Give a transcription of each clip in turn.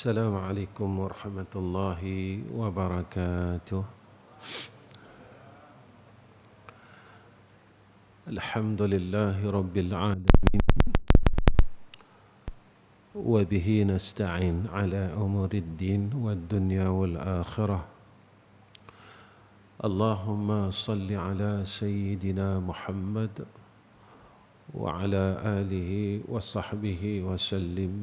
السلام عليكم ورحمة الله وبركاته. الحمد لله رب العالمين، وبه نستعين على أمور الدين والدنيا والآخرة. اللهم صل على سيدنا محمد وعلى آله وصحبه وسلم.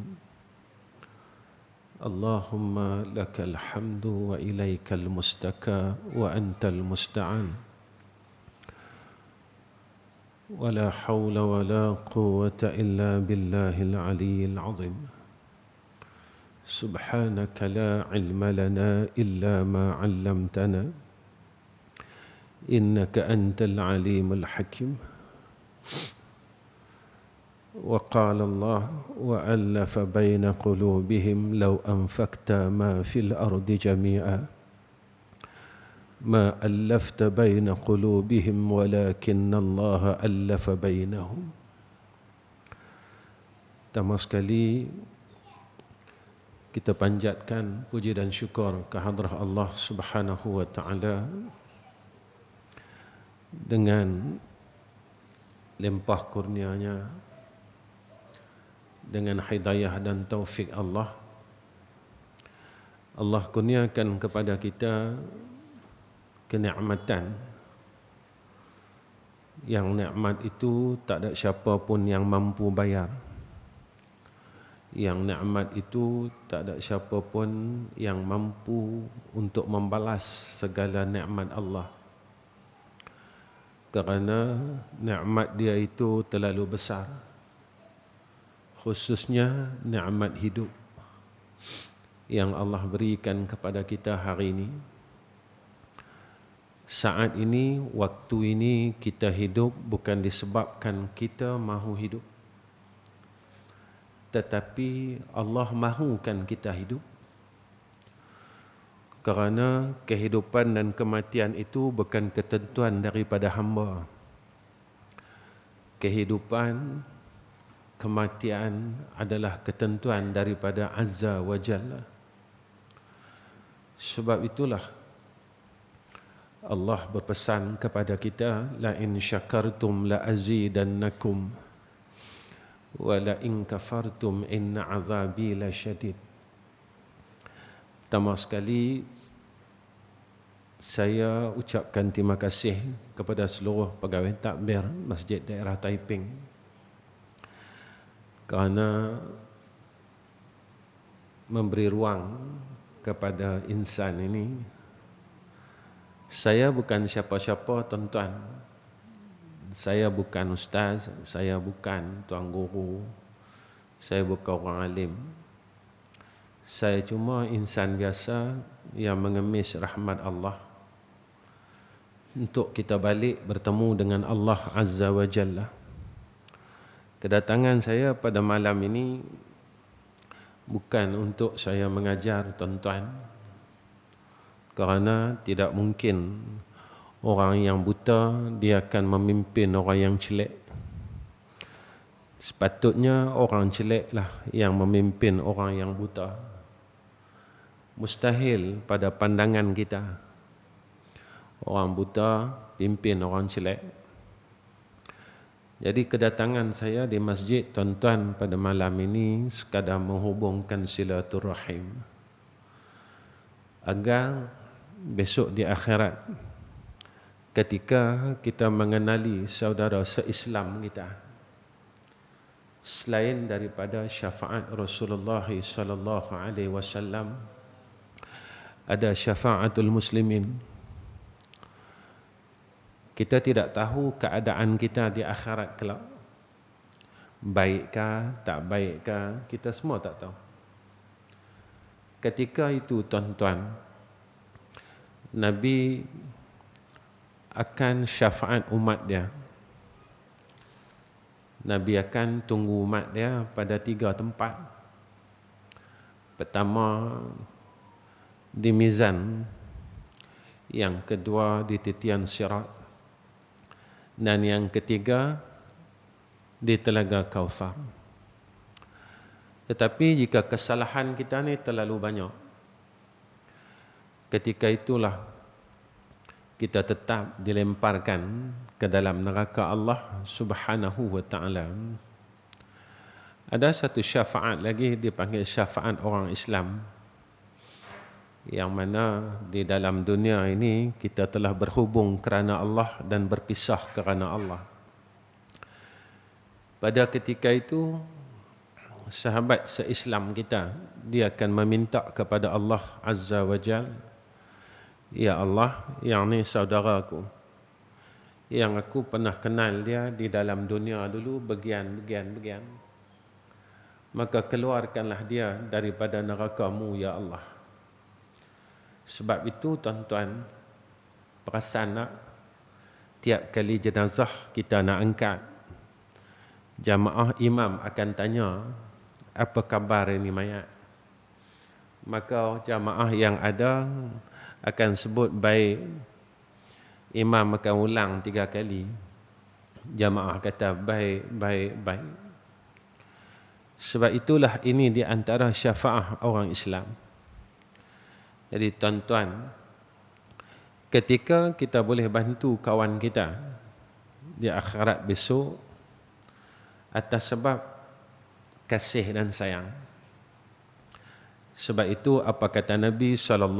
اللهم لك الحمد وإليك المستكى وأنت المستعان، ولا حول ولا قوة إلا بالله العلي العظيم. سبحانك لا علم لنا إلا ما علمتنا، إنك أنت العليم الحكيم. وقال الله: وألف بين قلوبهم لو أنفقت ما في الأرض جميعا ما ألفت بين قلوبهم ولكن الله ألف بينهم. Pertama sekali kita panjatkan puji dan syukur kehadrat Allah Subhanahu wa taala dengan limpah kurnianya, dengan hidayah dan taufik Allah. Allah kurniakan kepada kita kenikmatan yang nikmat itu tak ada siapa pun yang mampu bayar. Yang nikmat itu tak ada siapa pun yang mampu untuk membalas segala nikmat Allah. Kerana nikmat dia itu terlalu besar. Khususnya nikmat hidup yang Allah berikan kepada kita hari ini. Saat ini, waktu ini kita hidup bukan disebabkan kita mahu hidup, tetapi Allah mahukan kita hidup. Kerana kehidupan dan kematian itu bukan ketentuan daripada hamba. Kehidupan, kematian adalah ketentuan daripada Azza wa Jalla. Sebab itulah Allah berpesan kepada kita, la in syakartum la azidannakum wa la in kafartum inna azabi lasyadid. Pertama sekali saya ucapkan terima kasih kepada seluruh pegawai takbir Masjid Daerah Taiping kerana memberi ruang kepada insan ini. Saya bukan siapa-siapa, tuan-tuan. Saya bukan ustaz, saya bukan tuan guru, saya bukan orang alim. Saya cuma insan biasa yang mengemis rahmat Allah untuk kita balik bertemu dengan Allah Azza wa Jalla. Kedatangan saya pada malam ini bukan untuk saya mengajar tuan-tuan, kerana tidak mungkin orang yang buta dia akan memimpin orang yang celek. Sepatutnya orang celeklah yang memimpin orang yang buta. Mustahil pada pandangan kita orang buta pimpin orang celek. Jadi kedatangan saya di masjid tuan-tuan pada malam ini sekadar menghubungkan silaturahim, agar besok di akhirat ketika kita mengenali saudara se-Islam kita, selain daripada syafaat Rasulullah sallallahu alaihi wasallam, ada syafaatul muslimin. Kita tidak tahu keadaan kita di akhirat kelak. Baikkah, tak baikkah, kita semua tak tahu. Ketika itu tuan-tuan, Nabi akan syafaat umat dia. Nabi akan tunggu umat dia pada 3 tempat. Pertama, di mizan. Yang kedua, di titian sirat. Dan yang ketiga, di telaga Kausar. Tetapi jika kesalahan kita ni terlalu banyak, ketika itulah kita tetap dilemparkan ke dalam neraka Allah Subhanahu wa taala. Ada satu syafaat lagi dipanggil syafaat orang Islam, yang mana di dalam dunia ini kita telah berhubung kerana Allah dan berpisah kerana Allah. Pada ketika itu, sahabat se-Islam kita, dia akan meminta kepada Allah Azza wa Jal, ya Allah, yang ni saudaraku, yang aku pernah kenal dia di dalam dunia dulu, bagian, maka keluarkanlah dia daripada neraka-Mu, ya Allah. Sebab itu tuan-tuan, perasan tak, tiap kali jenazah kita nak angkat, jamaah imam akan tanya, apa khabar ini mayat? Maka jamaah yang ada akan sebut baik. Imam akan ulang 3 kali. Jamaah kata baik. Sebab itulah ini di antara syafaat orang Islam. Jadi tuan-tuan, ketika kita boleh bantu kawan kita di akhirat besok atas sebab kasih dan sayang. Sebab itu apa kata Nabi SAW,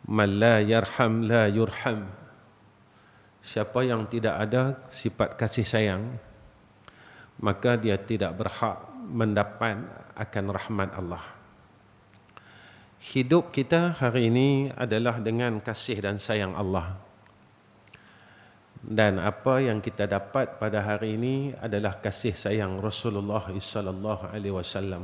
man la yarham la yurham. Siapa yang tidak ada sifat kasih sayang, maka dia tidak berhak mendapat akan rahmat Allah. Hidup kita hari ini adalah dengan kasih dan sayang Allah. Dan apa yang kita dapat pada hari ini adalah kasih sayang Rasulullah SAW.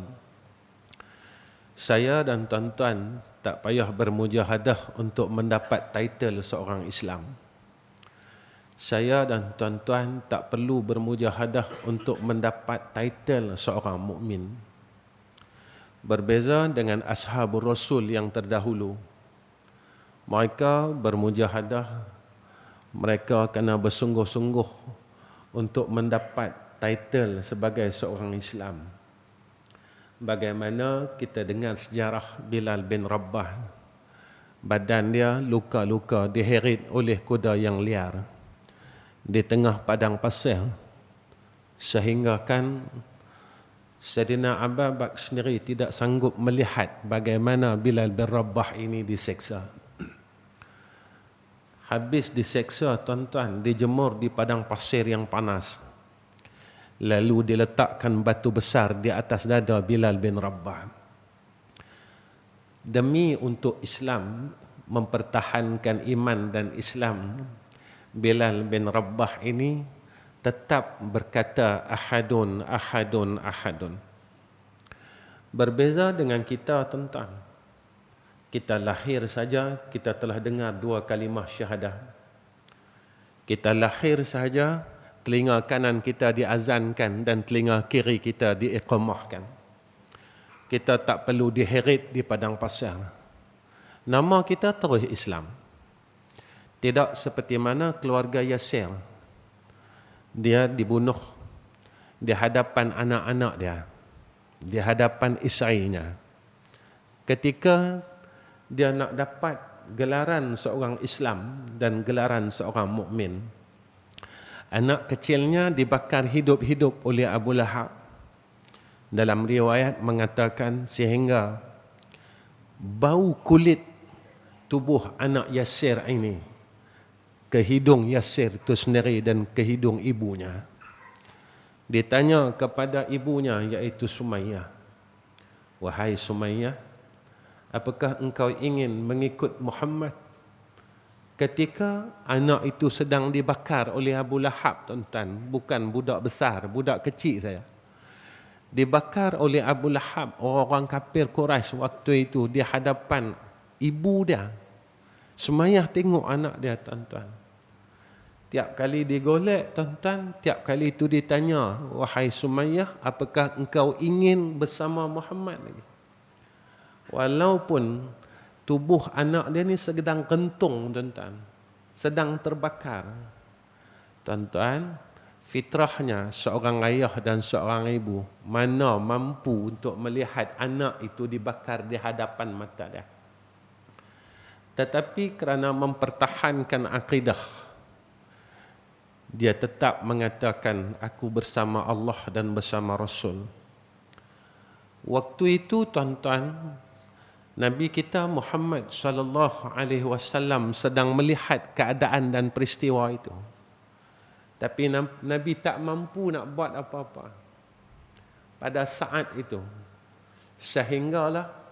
Saya dan tuan-tuan tak payah bermujahadah untuk mendapat title seorang Islam. Saya dan tuan-tuan tak perlu bermujahadah untuk mendapat title seorang mukmin. Berbeza dengan ashabul Rasul yang terdahulu. Mereka bermujahadah, mereka kena bersungguh-sungguh untuk mendapat title sebagai seorang Islam. Bagaimana kita dengar sejarah Bilal bin Rabah. Badan dia luka-luka diheret oleh kuda yang liar di tengah padang pasir, sehingga kan Sayyidina Abu Bakar sendiri tidak sanggup melihat bagaimana Bilal bin Rabah ini diseksa. Habis diseksa tuan-tuan, dijemur di padang pasir yang panas, lalu diletakkan batu besar di atas dada Bilal bin Rabah. Demi untuk Islam, mempertahankan iman dan Islam, Bilal bin Rabah ini tetap berkata ahadun. Berbeza dengan kita tuan-tuan. Kita lahir saja, kita telah dengar 2 kalimah syahadah. Kita lahir saja, telinga kanan kita diazankan dan telinga kiri kita diiqamahkan. Kita tak perlu diheret di padang pasir. Nama kita terus Islam. Tidak seperti mana keluarga Yasir. Dia dibunuh di hadapan anak-anak dia, di hadapan isterinya. Ketika dia nak dapat gelaran seorang Islam dan gelaran seorang mukmin, anak kecilnya dibakar hidup-hidup oleh Abu Lahab. Dalam riwayat mengatakan sehingga bau kulit tubuh anak Yasir ini ke hidung Yasir itu sendiri dan ke hidung ibunya. Ditanya kepada ibunya, iaitu Sumayyah, wahai Sumayyah, apakah engkau ingin mengikut Muhammad? Ketika anak itu sedang dibakar oleh Abu Lahab, tuan-tuan, bukan budak besar, budak kecil saya. Dibakar oleh Abu Lahab, orang-orang kafir Quraisy waktu itu di hadapan ibu dia. Sumayyah tengok anak dia, tuan-tuan. Tiap kali digolek, tuan-tuan, tiap kali itu ditanya, wahai Sumayyah, apakah engkau ingin bersama Muhammad lagi? Walaupun tubuh anak dia ni sedang kentung, tuan-tuan, sedang terbakar. Tuan-tuan, fitrahnya seorang ayah dan seorang ibu mana mampu untuk melihat anak itu dibakar di hadapan mata dia. Tetapi kerana mempertahankan akidah, dia tetap mengatakan, aku bersama Allah dan bersama Rasul. Waktu itu tuan-tuan, Nabi kita Muhammad sallallahu alaihi wasallam sedang melihat keadaan dan peristiwa itu. Tapi Nabi tak mampu nak buat apa-apa pada saat itu. Sehinggalah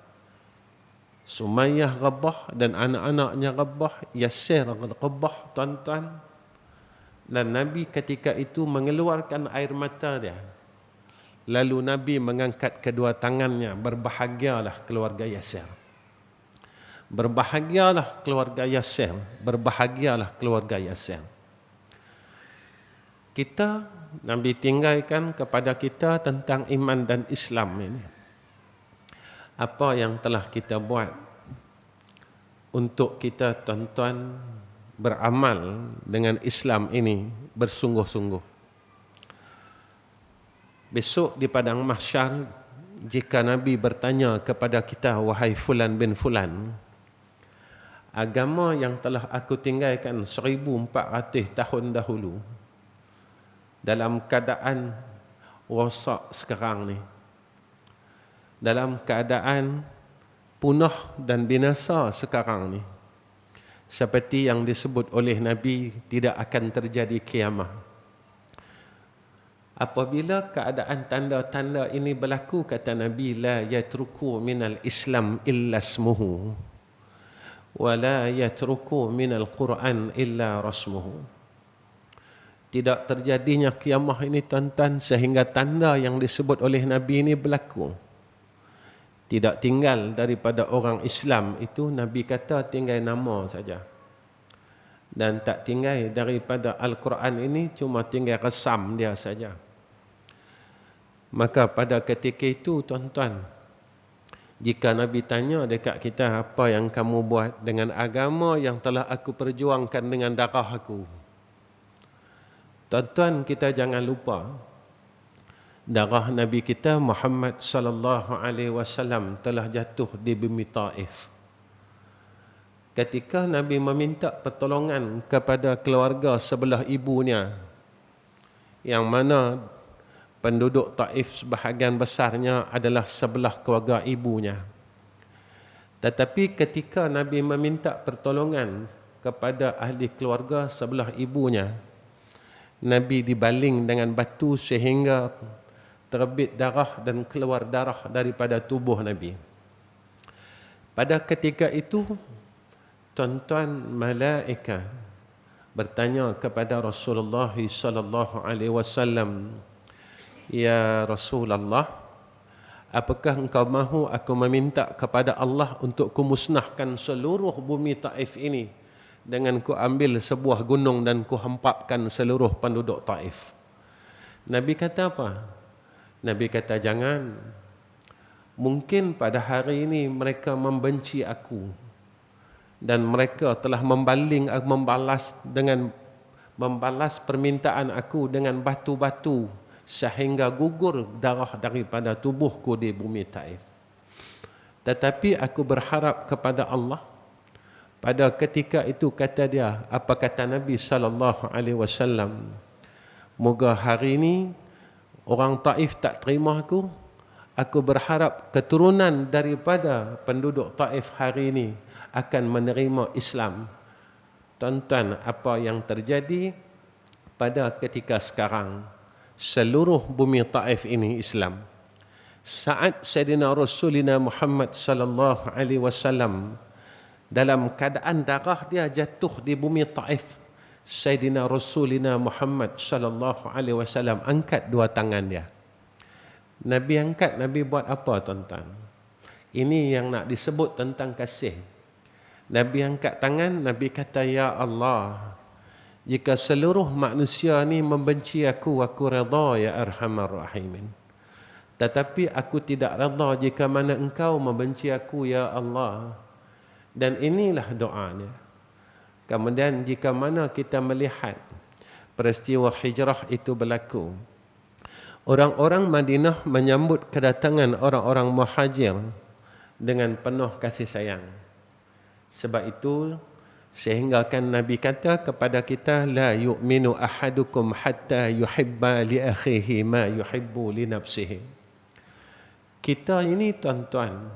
Sumayyah Rabah dan anak-anaknya Rabah, Yasir Rabah, tuan-tuan. Dan Nabi ketika itu mengeluarkan air mata dia. Lalu Nabi mengangkat kedua tangannya, berbahagialah keluarga Yasir. Berbahagialah keluarga Yasir, berbahagialah keluarga Yasir. Kita, Nabi tinggalkan kepada kita tentang iman dan Islam ini. Apa yang telah kita buat untuk kita tuan-tuan beramal dengan Islam ini bersungguh-sungguh. Besok di padang mahsyar, jika Nabi bertanya kepada kita, wahai fulan bin fulan, agama yang telah aku tinggalkan 1400 tahun dahulu dalam keadaan rosak sekarang ni, dalam keadaan punah dan binasa sekarang ni, seperti yang disebut oleh Nabi, tidak akan terjadi kiamat. Apabila keadaan tanda-tanda ini berlaku, kata Nabi, la yatruku minal Islam illa ismuhu wa la yatruku minal Quran illa rasmuhu. Tidak terjadinya kiamat ini tuan-tuan sehingga tanda yang disebut oleh Nabi ini berlaku. Tidak tinggal daripada orang Islam itu, Nabi kata tinggal nama saja. Dan tak tinggal daripada Al-Quran ini, cuma tinggal resam dia saja. Maka pada ketika itu tuan-tuan, jika Nabi tanya dekat kita, apa yang kamu buat dengan agama yang telah aku perjuangkan dengan darah aku? Tuan-tuan, kita jangan lupa, darah Nabi kita Muhammad sallallahu alaihi wasallam telah jatuh di bumi Taif. Ketika Nabi meminta pertolongan kepada keluarga sebelah ibunya, yang mana penduduk Taif sebahagian besarnya adalah sebelah keluarga ibunya. Tetapi ketika Nabi meminta pertolongan kepada ahli keluarga sebelah ibunya, Nabi dibaling dengan batu sehingga terbit darah dan keluar darah daripada tubuh Nabi. Pada ketika itu, tuan-tuan, malaikat bertanya kepada Rasulullah sallallahu alaihi wasallam, ya Rasulullah, apakah engkau mahu aku meminta kepada Allah untuk kumusnahkan seluruh bumi Taif ini dengan ku ambil sebuah gunung dan ku hempapkan seluruh penduduk Taif? Nabi kata apa? Nabi kata, jangan. Mungkin pada hari ini mereka membenci aku dan mereka telah membalas permintaan aku dengan batu-batu sehingga gugur darah daripada tubuhku di bumi Taif. Tetapi aku berharap kepada Allah. Pada ketika itu kata dia, apa kata Nabi sallallahu alaihi wasallam? Moga hari ini orang Taif tak terima aku. Aku berharap keturunan daripada penduduk Taif hari ini akan menerima Islam. Tuan-tuan, apa yang terjadi pada ketika sekarang? Seluruh bumi Taif ini Islam. Saat Sayyidina Rasulina Muhammad sallallahu alaihi wasallam dalam keadaan darah dia jatuh di bumi Taif, Sayyidina Rasulina Muhammad sallallahu alaihi wasallam angkat dua tangan dia. Nabi angkat, Nabi buat apa tuan-tuan? Ini yang nak disebut tentang kasih. Nabi angkat tangan, Nabi kata, ya Allah, jika seluruh manusia ni membenci aku redha ya Arhamar Rahimin. Tetapi aku tidak redha jika mana engkau membenci aku ya Allah. Dan inilah doanya. Kemudian jika mana kita melihat peristiwa hijrah itu berlaku. Orang-orang Madinah menyambut kedatangan orang-orang muhajir dengan penuh kasih sayang. Sebab itu sehingga kan Nabi kata kepada kita, la yu'minu ahadukum hatta yuhibba li akhihi ma yuhibbu li nafsihi. Kita ini tuan-tuan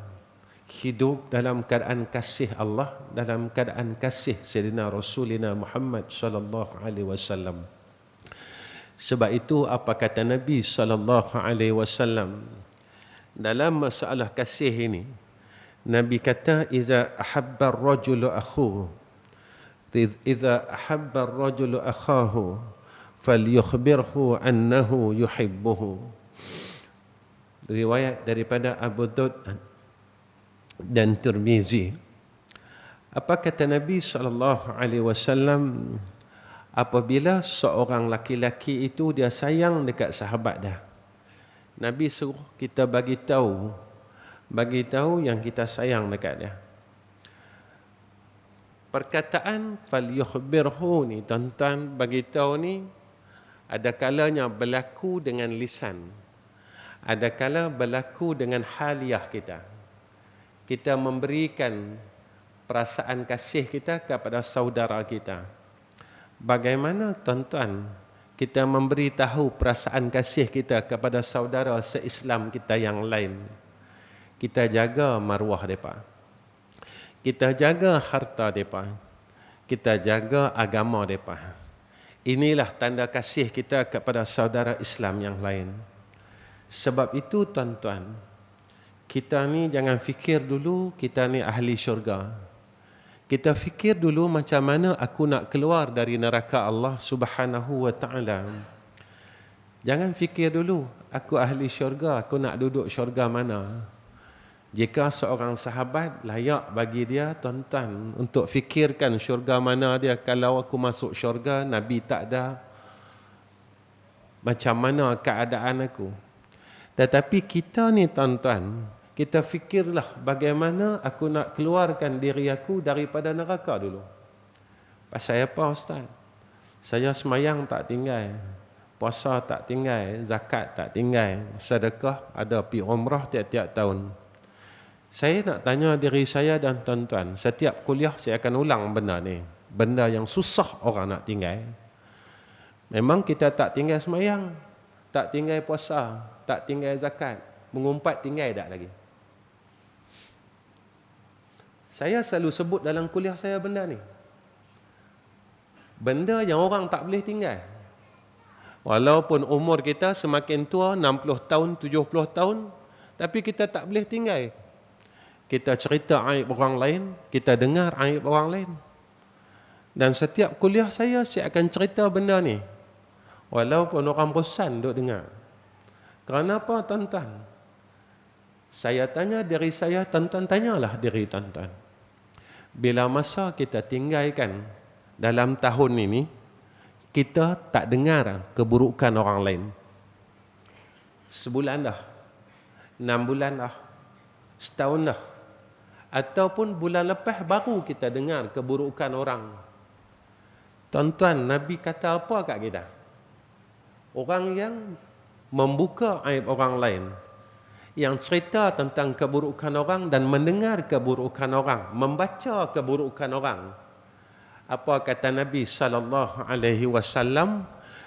hidup dalam keadaan kasih Allah, dalam keadaan kasih Sayyidina Rasulina Muhammad sallallahu alaihi wasallam. Sebab itu apa kata Nabi sallallahu alaihi wasallam dalam masalah kasih ini? Nabi kata, "Iza ahabba ar-rajulu akhuhu, idza ahabba ar-rajulu akhahu, falyukhbirhu annahu yuhibbuhu." Riwayat daripada Abu Daud dan Tirmizi. Apa kata Nabi sallallahu alaihi wasallam? Apabila seorang laki-laki itu dia sayang dekat sahabat dia, Nabi suruh kita bagi tahu yang kita sayang dekat dia. Perkataan falyukhbirhu ni, tuan-tuan, bagi tahu ni ada kalanya berlaku dengan lisan, ada kala berlaku dengan haliah kita. Kita memberikan perasaan kasih kita kepada saudara kita. Bagaimana tuan-tuan kita memberitahu perasaan kasih kita kepada saudara se-Islam kita yang lain? Kita jaga maruah mereka, kita jaga harta mereka, kita jaga agama mereka. Inilah tanda kasih kita kepada saudara Islam yang lain. Sebab itu tuan-tuan, kita ni jangan fikir dulu kita ni ahli syurga. Kita fikir dulu macam mana aku nak keluar dari neraka Allah Subhanahu wa ta'ala. Jangan fikir dulu aku ahli syurga, aku nak duduk syurga mana. Jika seorang sahabat layak bagi dia, tuan-tuan, untuk fikirkan syurga mana dia, kalau aku masuk syurga, Nabi tak ada, macam mana keadaan aku. Tetapi kita ni tuan-tuan, kita fikirlah bagaimana aku nak keluarkan diri aku daripada neraka dulu. Pasal apa Ustaz? Saya semayang tak tinggal, puasa tak tinggal, zakat tak tinggal, sedekah ada, pi umrah tiap-tiap tahun. Saya nak tanya diri saya dan tuan-tuan, setiap kuliah saya akan ulang benda ni. Benda yang susah orang nak tinggal. Memang kita tak tinggal semayang, tak tinggal puasa, tak tinggal zakat, mengumpat tinggal tak lagi? Saya selalu sebut dalam kuliah saya benda ni. Benda yang orang tak boleh tinggal. Walaupun umur kita semakin tua, 60 tahun, 70 tahun, tapi kita tak boleh tinggal. Kita cerita aib orang lain, kita dengar aib orang lain. Dan setiap kuliah saya akan cerita benda ni. Walaupun orang bosan duk dengar. Kenapa tuan-tuan? Saya tanya diri saya, tuan-tuan tanyalah diri tuan-tuan. Bila masa kita tinggalkan dalam tahun ini, kita tak dengar keburukan orang lain. Sebulan dah, 6 bulan dah, setahun dah, ataupun bulan lepas baru kita dengar keburukan orang. Tuan-tuan, Nabi kata apa kat kita? Orang yang membuka aib orang lain, yang cerita tentang keburukan orang dan mendengar keburukan orang, membaca keburukan orang. Apa kata Nabi sallallahu alaihi wasallam?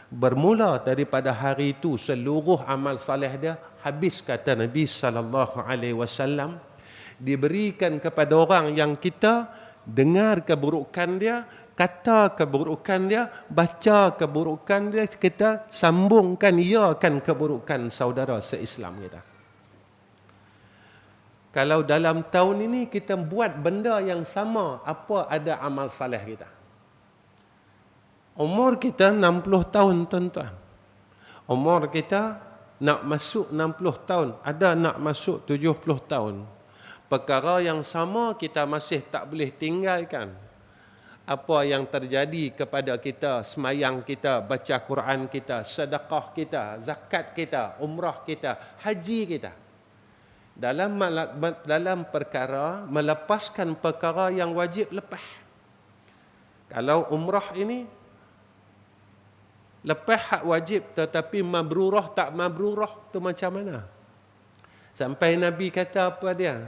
Bermula daripada hari itu seluruh amal saleh dia habis, kata Nabi sallallahu alaihi wasallam, diberikan kepada orang yang kita dengar keburukan dia, kata keburukan dia, baca keburukan dia, kita sambungkan iakan keburukan saudara se-Islam kita. Kalau dalam tahun ini kita buat benda yang sama, apa ada amal saleh kita? Umur kita 60 tahun tuan-tuan. Umur kita nak masuk 60 tahun, ada nak masuk 70 tahun. Perkara yang sama kita masih tak boleh tinggalkan. Apa yang terjadi kepada kita, semayang kita, baca Quran kita, sedekah kita, zakat kita, umrah kita, haji kita. Dalam perkara melepaskan perkara yang wajib lepas. Kalau umrah ini Lepas hak wajib tetapi mabrurah tak mabrurah tu macam mana? Sampai Nabi kata apa dia?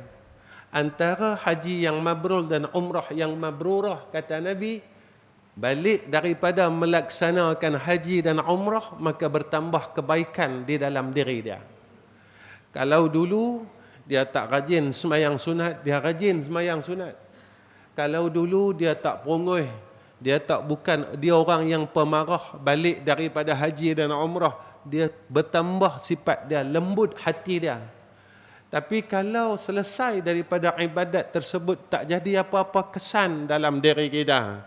Antara haji yang mabrur dan umrah yang mabrurah, kata Nabi, balik daripada melaksanakan haji dan umrah, maka bertambah kebaikan di dalam diri dia. Kalau dulu dia tak rajin semayang sunat, dia rajin semayang sunat. Kalau dulu dia tak perungguh, dia orang yang pemarah, balik daripada haji dan umrah, dia bertambah sifat dia, lembut hati dia. Tapi kalau selesai daripada ibadat tersebut tak jadi apa-apa kesan dalam diri kita,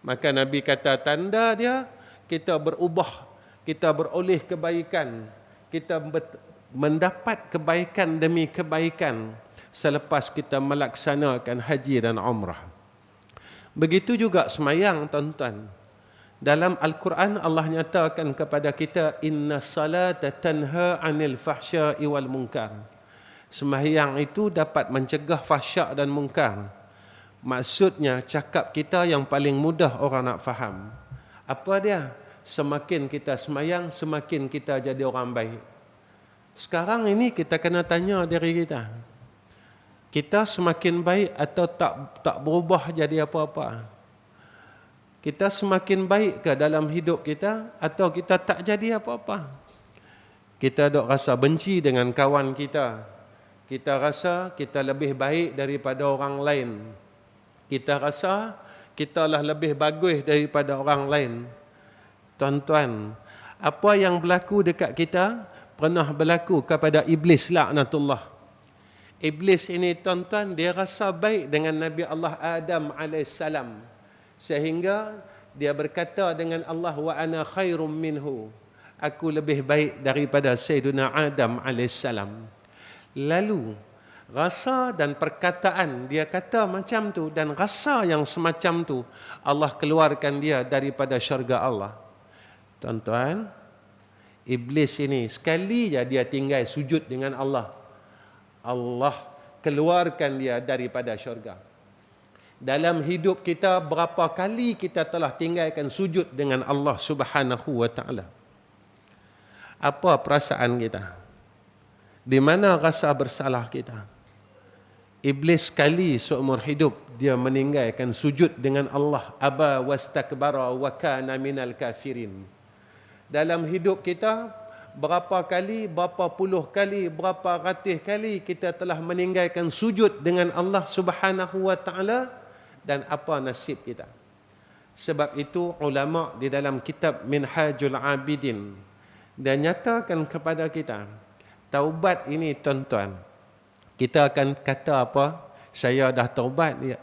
maka Nabi kata tanda dia, kita berubah, kita beroleh kebaikan, kita mendapat kebaikan demi kebaikan selepas kita melaksanakan haji dan umrah. Begitu juga semayang, tuan-tuan. Dalam Al-Quran Allah nyatakan kepada kita, inna salata tanha 'anil fahsya'i wal munkar. Sembahyang itu dapat mencegah fahsyak dan mungkar. Maksudnya cakap kita yang paling mudah orang nak faham. Apa dia? Semakin kita sembahyang, semakin kita jadi orang baik. Sekarang ini kita kena tanya diri kita. Kita semakin baik atau tak berubah jadi apa-apa? Kita semakin baik ke dalam hidup kita atau kita tak jadi apa-apa? Kita dok rasa benci dengan kawan kita. Kita rasa kita lebih baik daripada orang lain. Kita rasa kita lah lebih bagus daripada orang lain. Tuan-tuan, apa yang berlaku dekat kita pernah berlaku kepada Iblis laknatullah. Iblis ini, tuan-tuan, dia rasa baik dengan Nabi Allah Adam AS. Sehingga dia berkata dengan Allah, wa ana khairum minhu. Aku lebih baik daripada Sayyidina Adam AS. Lalu rasa dan perkataan dia kata macam tu, dan rasa yang semacam tu Allah keluarkan dia daripada syurga Allah. Tuan-tuan, Iblis ini sekali je dia tinggal sujud dengan Allah, Allah keluarkan dia daripada syurga. Dalam hidup kita, berapa kali kita telah tinggalkan sujud dengan Allah Subhanahu wa ta'ala? Apa perasaan kita? Di mana rasa bersalah kita? Iblis sekali seumur hidup dia meninggalkan sujud dengan Allah. Aba wastakbara wa kana minal kafirin. Dalam hidup kita, berapa kali, berapa puluh kali, berapa ratus kali kita telah meninggalkan sujud dengan Allah Subhanahu wa ta'ala, dan apa nasib kita? Sebab itu ulama di dalam kitab Minhajul Abidin dia nyatakan kepada kita, taubat ini, tuan-tuan, kita akan kata apa? Saya dah taubat, ya.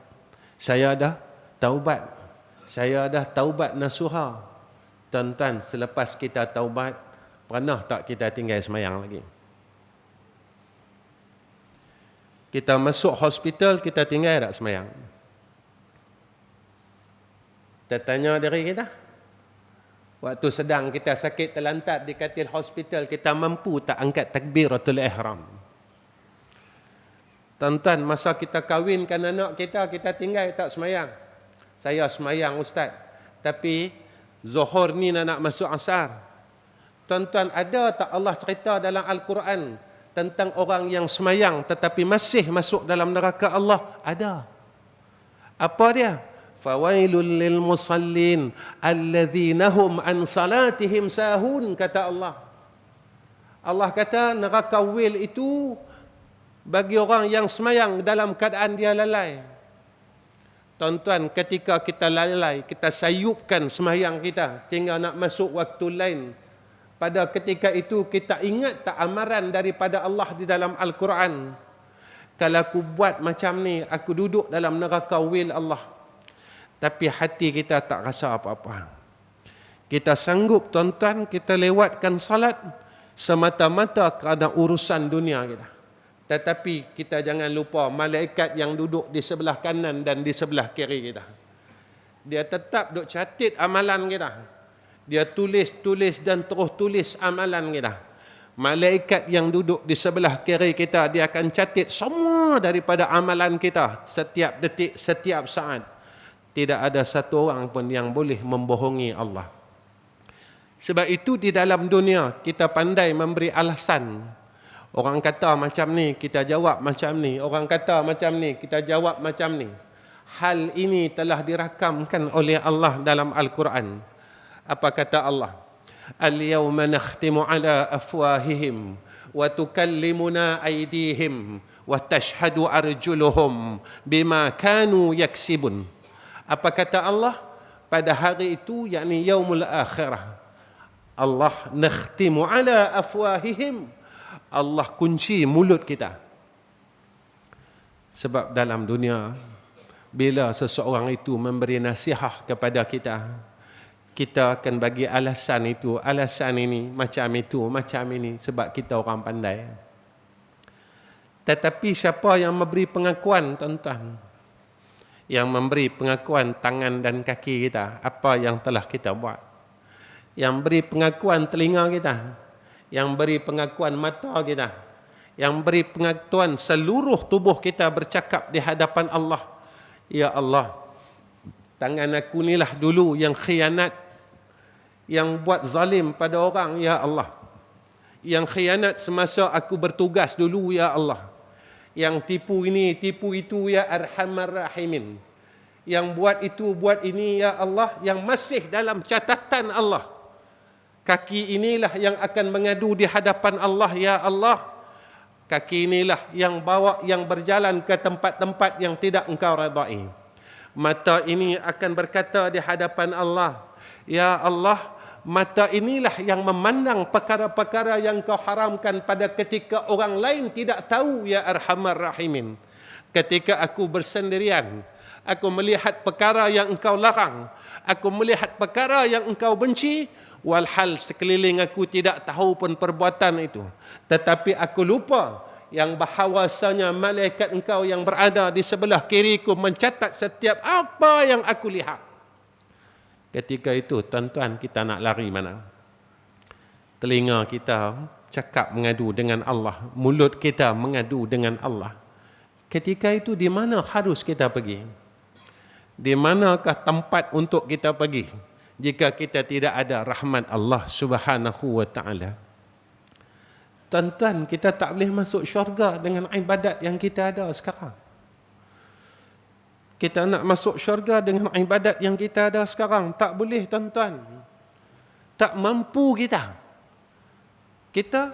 Saya dah taubat. Saya dah taubat nasuha. Tuan-tuan, selepas kita taubat, pernah tak kita tinggal semayang lagi? Kita masuk hospital, kita tinggal tak semayang? Kita tanya diri kita. Waktu sedang kita sakit terlantat di katil hospital, kita mampu tak angkat takbiratul ihram? Tuan-tuan, masa kita kahwinkan anak kita, kita tinggal tak semayang? Saya semayang, Ustaz, tapi Zuhur ni nak masuk asar. Tuan-tuan, ada tak Allah cerita dalam Al-Quran tentang orang yang semayang tetapi masih masuk dalam neraka Allah? Ada. Apa dia? Fawailul lil musallin alladzina hum an salatihim sahun, kata Allah. Allah kata neraka wil itu bagi orang yang semayang dalam keadaan dia lalai. Tuan-tuan, ketika kita lalai, kita sayupkan semayang kita sehingga nak masuk waktu lain, pada ketika itu kita ingat tak amaran daripada Allah di dalam Al-Quran? Kalau aku buat macam ni, aku duduk dalam neraka wil Allah. Tapi hati kita tak rasa apa-apa. Kita sanggup, tuan-tuan, kita lewatkan salat semata-mata kerana urusan dunia kita. Tetapi kita jangan lupa malaikat yang duduk di sebelah kanan dan di sebelah kiri kita. Dia tetap duk catat amalan kita. Dia tulis dan terus tulis amalan kita. Malaikat yang duduk di sebelah kiri kita, dia akan catat semua daripada amalan kita setiap detik, setiap saat. Tidak ada satu orang pun yang boleh membohongi Allah. Sebab itu di dalam dunia kita pandai memberi alasan. Orang kata macam ni, kita jawab macam ni. Orang kata macam ni, kita jawab macam ni. Hal ini telah dirakamkan oleh Allah dalam Al-Quran. Apa kata Allah? Al-yawma nakhtimu ala afwahihim wa tukallimuna aydihim wa tashhadu arjuluhum bima kanu yaksibun. Apa kata Allah? Pada hari itu, yakni yaumul akhirah, Allah nakhtimu ala afwahihim. Allah kunci mulut kita. Sebab dalam dunia, bila seseorang itu memberi nasihat kepada kita, kita akan bagi alasan itu, alasan ini, macam itu, macam ini, sebab kita orang pandai. Tetapi siapa yang memberi pengakuan, tuan-tuan, yang memberi pengakuan tangan dan kaki kita, apa yang telah kita buat, yang beri pengakuan telinga kita, yang beri pengakuan mata kita, yang beri pengakuan seluruh tubuh kita bercakap di hadapan Allah, ya Allah, tangan aku inilah dulu yang khianat, yang buat zalim pada orang, ya Allah, yang khianat semasa aku bertugas dulu, ya Allah, yang tipu ini, tipu itu, ya Arhamar Rahimin, yang buat itu, buat ini, ya Allah, yang masih dalam catatan Allah. Kaki inilah yang akan mengadu di hadapan Allah, ya Allah. Kaki inilah yang bawa, yang berjalan ke tempat-tempat yang tidak engkau redai. Mata ini akan berkata di hadapan Allah, ya Allah, mata inilah yang memandang perkara-perkara yang kau haramkan pada ketika orang lain tidak tahu, ya Arhamar Rahimin. Ketika aku bersendirian, aku melihat perkara yang engkau larang, aku melihat perkara yang engkau benci, walhal sekeliling aku tidak tahu pun perbuatan itu. Tetapi aku lupa yang bahawasanya malaikat engkau yang berada di sebelah kiriku mencatat setiap apa yang aku lihat. Ketika itu, tuan-tuan, kita nak lari mana? Telinga kita cakap mengadu dengan Allah, mulut kita mengadu dengan Allah. Ketika itu di mana harus kita pergi? Di manakah tempat untuk kita pergi jika kita tidak ada rahmat Allah Subhanahu wa taala? Tuan-tuan, kita tak boleh masuk syurga dengan ibadat yang kita ada sekarang. Kita nak masuk syurga dengan ibadat yang kita ada sekarang, tak boleh, tuan-tuan. Tak mampu kita. Kita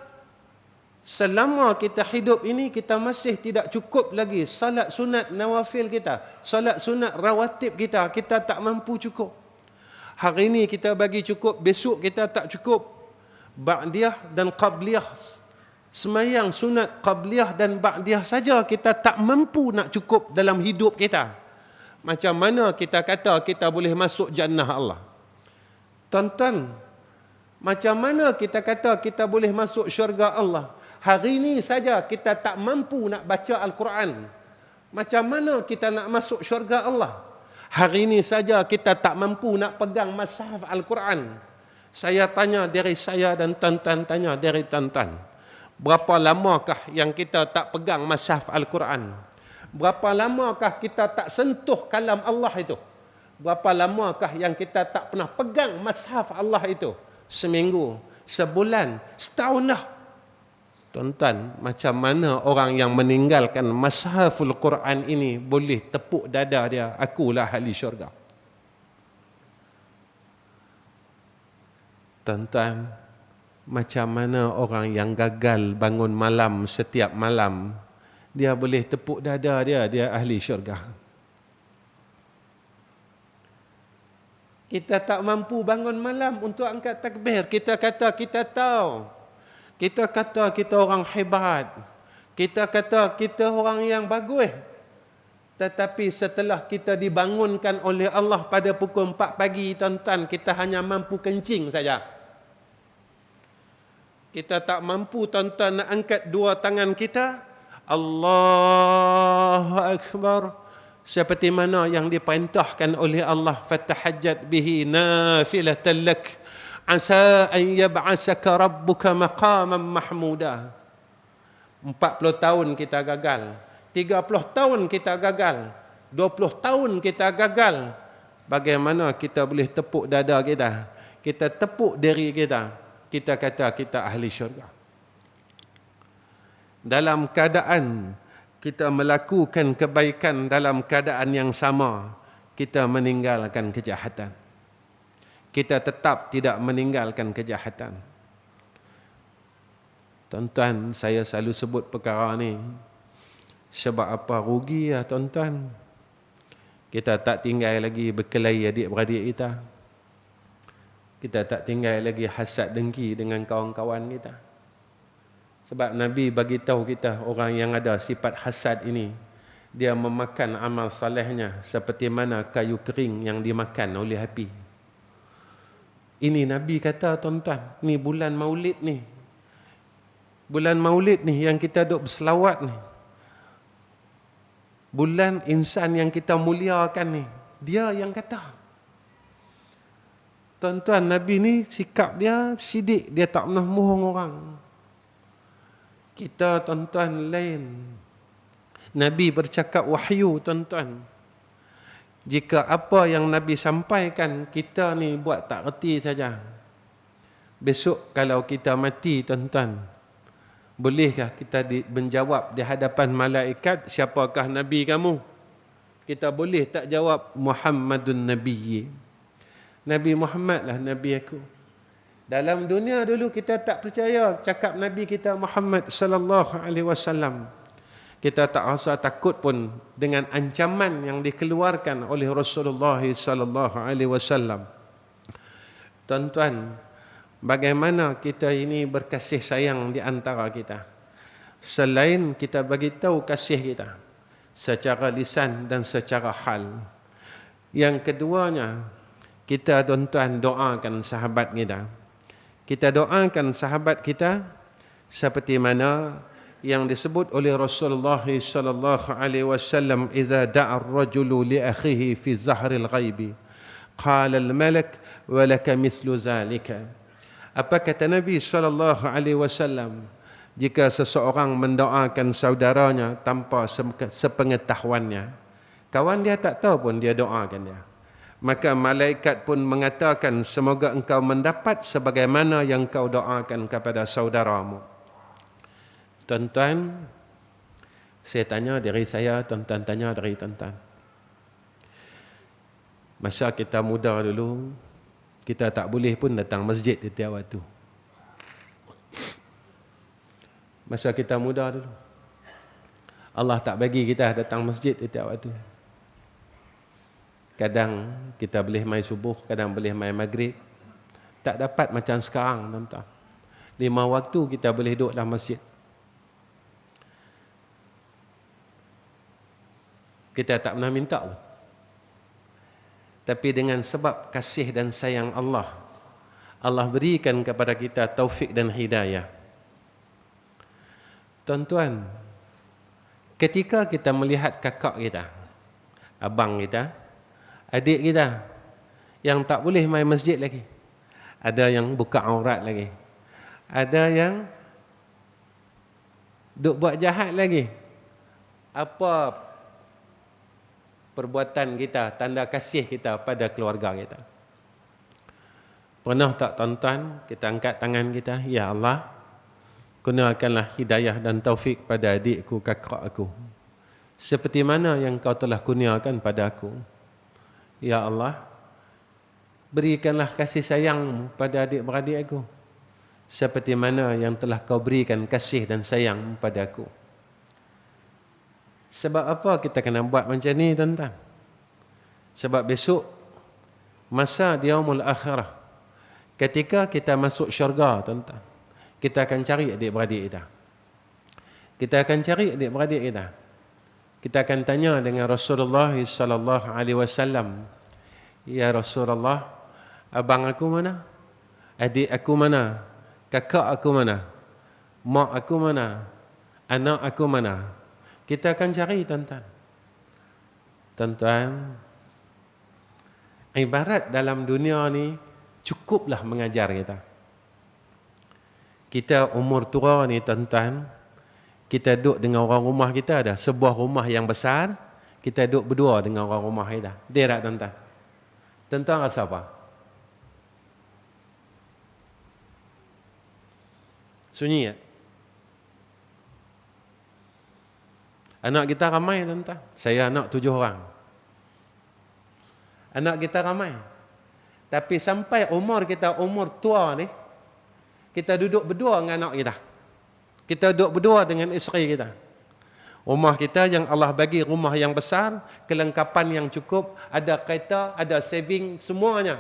selama kita hidup ini, kita masih tidak cukup lagi salat sunat nawafil kita, salat sunat rawatib kita, kita tak mampu cukup. Hari ini kita bagi cukup, besok kita tak cukup. Ba'diyah dan qabliyah, semayang sunat qabliyah dan ba'diyah saja kita tak mampu nak cukup dalam hidup kita. Macam mana kita kata kita boleh masuk jannah Allah? Tuan-tuan, macam mana kita kata kita boleh masuk syurga Allah? Hari ini saja kita tak mampu nak baca Al-Quran. Macam mana kita nak masuk syurga Allah? Hari ini saja kita tak mampu nak pegang mushaf Al-Quran. Saya tanya dari saya dan tuan-tuan tanya dari tuan-tuan. Berapa lamakah yang kita tak pegang mushaf Al-Quran? Berapa lamakah kita tak sentuh kalam Allah itu? Berapa lamakah yang kita tak pernah pegang mushaf Allah itu? Seminggu, sebulan, setahun dah. Tuan-tuan, macam mana orang yang meninggalkan mushaful Quran ini boleh tepuk dada dia, akulah ahli syurga? Tuan-tuan, macam mana orang yang gagal bangun malam setiap malam, dia boleh tepuk dada dia ahli syurga? Kita tak mampu bangun malam untuk angkat takbir. Kita kata kita tahu. Kita kata kita orang hebat. Kita kata kita orang yang bagus. Tetapi setelah kita dibangunkan oleh Allah pada pukul 4 pagi, tuan-tuan, kita hanya mampu kencing saja. Kita tak mampu, tuan-tuan, nak angkat dua tangan kita. Allahu Akbar, seperti mana yang diperintahkan oleh Allah, fatahajjat bihi nafilatan lak asa an yab'asaka rabbuka maqaman mahmuda. 40 tahun kita gagal, 30 tahun kita gagal, 20 tahun kita gagal. Bagaimana kita boleh tepuk dada kita? kita tepuk diri kita, kita kata kita ahli syurga. Dalam keadaan kita melakukan kebaikan, dalam keadaan yang sama kita meninggalkan kejahatan. Kita tetap tidak meninggalkan kejahatan. Tuan-tuan, saya selalu sebut perkara ni sebab apa? Rugi ya tuan-tuan. Kita tak tinggal lagi berkelahi adik-beradik kita. Kita tak tinggal lagi hasad dengki dengan kawan-kawan kita. Sebab Nabi bagi tahu kita, orang yang ada sifat hasad ini, dia memakan amal salehnya seperti mana kayu kering yang dimakan oleh api. Ini Nabi kata tuan-tuan, ni bulan Maulid ni. Bulan Maulid ni yang kita duk berselawat ni. Bulan insan yang kita muliakan ni, dia yang kata. Tuan-tuan, Nabi ni sikap dia sidik, dia tak pernah bohong orang. Kita tuan-tuan lain. Nabi bercakap wahyu tuan-tuan. Jika apa yang Nabi sampaikan kita ni buat tak reti saja. Besok kalau kita mati tuan-tuan, bolehkah kita menjawab di hadapan malaikat, siapakah Nabi kamu? Kita boleh tak jawab Muhammadun Nabiyyi. Nabi Muhammad lah Nabi aku. Dalam dunia dulu kita tak percaya cakap Nabi kita Muhammad sallallahu alaihi wasallam. Kita tak rasa takut pun dengan ancaman yang dikeluarkan oleh Rasulullah sallallahu alaihi wasallam. Tuan-tuan, bagaimana kita ini berkasih sayang di antara kita? Selain kita bagi tahu kasih kita secara lisan dan secara hal. Yang keduanya, kita tuan-tuan doakan sahabat kita. Kita doakan sahabat kita seperti mana yang disebut oleh Rasulullah sallallahu alaihi wasallam, "Idza da'a ar-rajulu li akhihi fi zahril ghaibi, qala al-malak wa laka mithlu zalika." Apa kata Nabi sallallahu alaihi wasallam? Jika seseorang mendoakan saudaranya tanpa sepengetahuannya, kawan dia tak tahu pun dia doakan dia, maka malaikat pun mengatakan, semoga engkau mendapat sebagaimana yang kau doakan kepada saudaramu. Tuan-tuan, saya tanya dari saya, tuan-tuan tanya dari tuan-tuan. Masa kita muda dulu, kita tak boleh pun datang masjid di tiap waktu. Masa kita muda dulu, Allah tak bagi kita datang masjid di tiap waktu. Kadang kita boleh main subuh, kadang boleh main maghrib. Tak dapat macam sekarang, tuan-tuan. 5 waktu kita boleh duduk dalam masjid. Kita tak pernah minta pun. Tapi dengan sebab kasih dan sayang Allah, Allah berikan kepada kita taufik dan hidayah. Tuan-tuan, ketika kita melihat kakak kita, abang kita, adik kita yang tak boleh main masjid lagi, ada yang buka aurat lagi, ada yang duk buat jahat lagi, apa perbuatan kita, tanda kasih kita pada keluarga kita? Pernah tak tuan-tuan kita angkat tangan kita, ya Allah, kurniakanlah hidayah dan taufik pada adikku, kakak aku, seperti mana yang kau telah kurniakan pada aku. Ya Allah, berikanlah kasih sayang pada adik-beradik aku, seperti mana yang telah kau berikan kasih dan sayang pada aku. Sebab apa kita kena buat macam ni, tuan-tuan? Sebab besok, masa di yaumul akhirah, ketika kita masuk syurga, tuan-tuan, kita akan cari adik-beradik kita. Kita akan cari adik-beradik kita. Kita akan tanya dengan Rasulullah sallallahu alaihi wasallam, ya Rasulullah, abang aku mana? Adik aku mana? Kakak aku mana? Mak aku mana? Anak aku mana? Kita akan cari, tuan-tuan. Tuan-tuan, ibarat dalam dunia ni cukuplah mengajar kita. Kita umur tua ni, tuan-tuan, kita duduk dengan orang rumah kita, ada sebuah rumah yang besar, kita duduk berdua dengan orang rumah kita. Dia tak, tuan-tuan? Tuan-tuan rasa apa? Sunyi ya? Anak kita ramai tuan-tuan. Saya anak 7 orang. Anak kita ramai. Tapi sampai umur kita umur tua ni, kita duduk berdua dengan anak kita. Kita duduk berdua dengan isteri kita. Rumah kita yang Allah bagi rumah yang besar, kelengkapan yang cukup, ada kereta, ada saving, semuanya.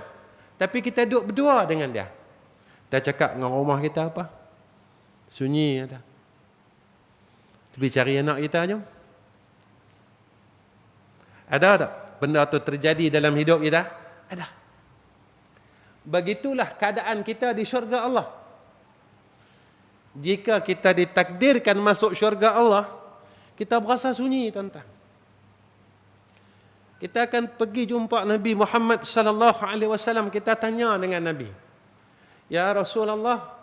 Tapi kita duduk berdua dengan dia. Kita cakap dengan rumah kita apa? Sunyi ada. Tapi cari anak kita jom. Ada tak benda tu terjadi dalam hidup kita? Ada. Begitulah keadaan kita di syurga Allah. Jika kita ditakdirkan masuk syurga Allah, kita berasa sunyi, tuan-tuan. Kita akan pergi jumpa Nabi Muhammad sallallahu alaihi wasallam, kita tanya dengan Nabi. Ya Rasulullah,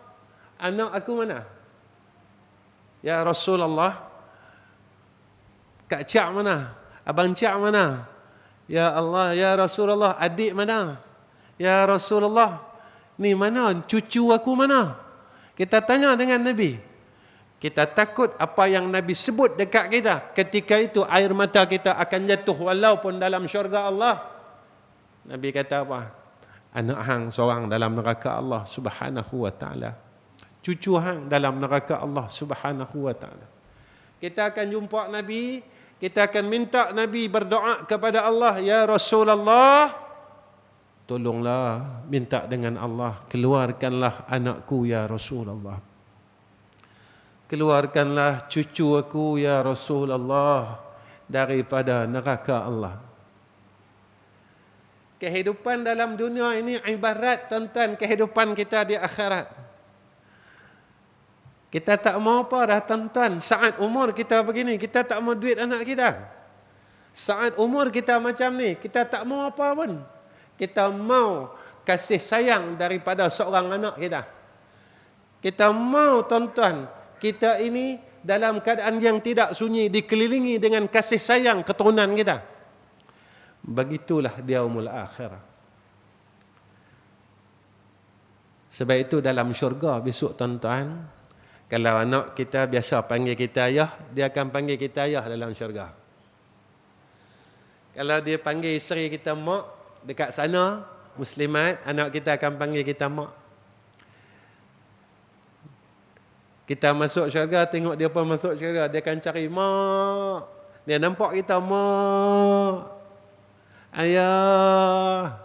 anak aku mana? Ya Rasulullah, Kak Cak mana? Abang Cak mana? Ya Allah, ya Rasulullah, adik mana? Ya Rasulullah, ni mana? Cucu aku mana? Kita tanya dengan Nabi. Kita takut apa yang Nabi sebut dekat kita. Ketika itu air mata kita akan jatuh walaupun dalam syurga Allah. Nabi kata apa? Anak hang seorang dalam neraka Allah subhanahu wa ta'ala. Cucu hang dalam neraka Allah subhanahu wa ta'ala. Kita akan jumpa Nabi. Kita akan minta Nabi berdoa kepada Allah. Ya Rasulullah, tolonglah, minta dengan Allah, keluarkanlah anakku ya Rasulullah. Keluarkanlah cucu aku ya Rasulullah daripada neraka Allah. Kehidupan dalam dunia ini ibarat, tuan-tuan, kehidupan kita di akhirat. Kita tak mau apa dah, tuan-tuan. Saat umur kita begini, kita tak mau duit anak kita. Saat umur kita macam ni, kita tak mau apa pun. Kita mau kasih sayang daripada seorang anak kita. Kita mau, tuan-tuan, kita ini dalam keadaan yang tidak sunyi, dikelilingi dengan kasih sayang keturunan kita. Begitulah dia umul akhirah. Sebab itu dalam syurga besok, tuan-tuan, kalau anak kita biasa panggil kita ayah, dia akan panggil kita ayah dalam syurga. Kalau dia panggil isteri kita mak, dekat sana, muslimat, anak kita akan panggil kita mak. Kita masuk syurga, tengok dia pun masuk syurga, dia akan cari mak. Dia nampak kita mak, ayah.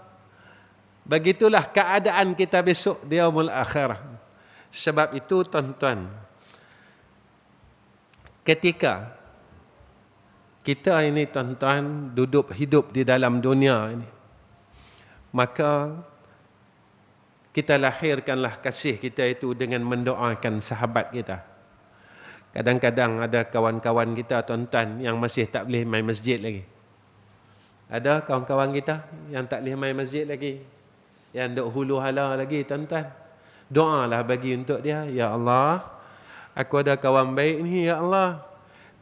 Begitulah keadaan kita besok di yaumul akhirah. Sebab itu, tuan-tuan, ketika kita ini, tuan-tuan, hidup di dalam dunia ini, maka kita lahirkanlah kasih kita itu dengan mendoakan sahabat kita. Kadang-kadang ada kawan-kawan kita, tuan-tuan, yang masih tak boleh main masjid lagi. Ada kawan-kawan kita yang tak boleh main masjid lagi, yang duk hulu hala lagi, tuan-tuan. Doalah bagi untuk dia. Ya Allah, aku ada kawan baik ni, ya Allah,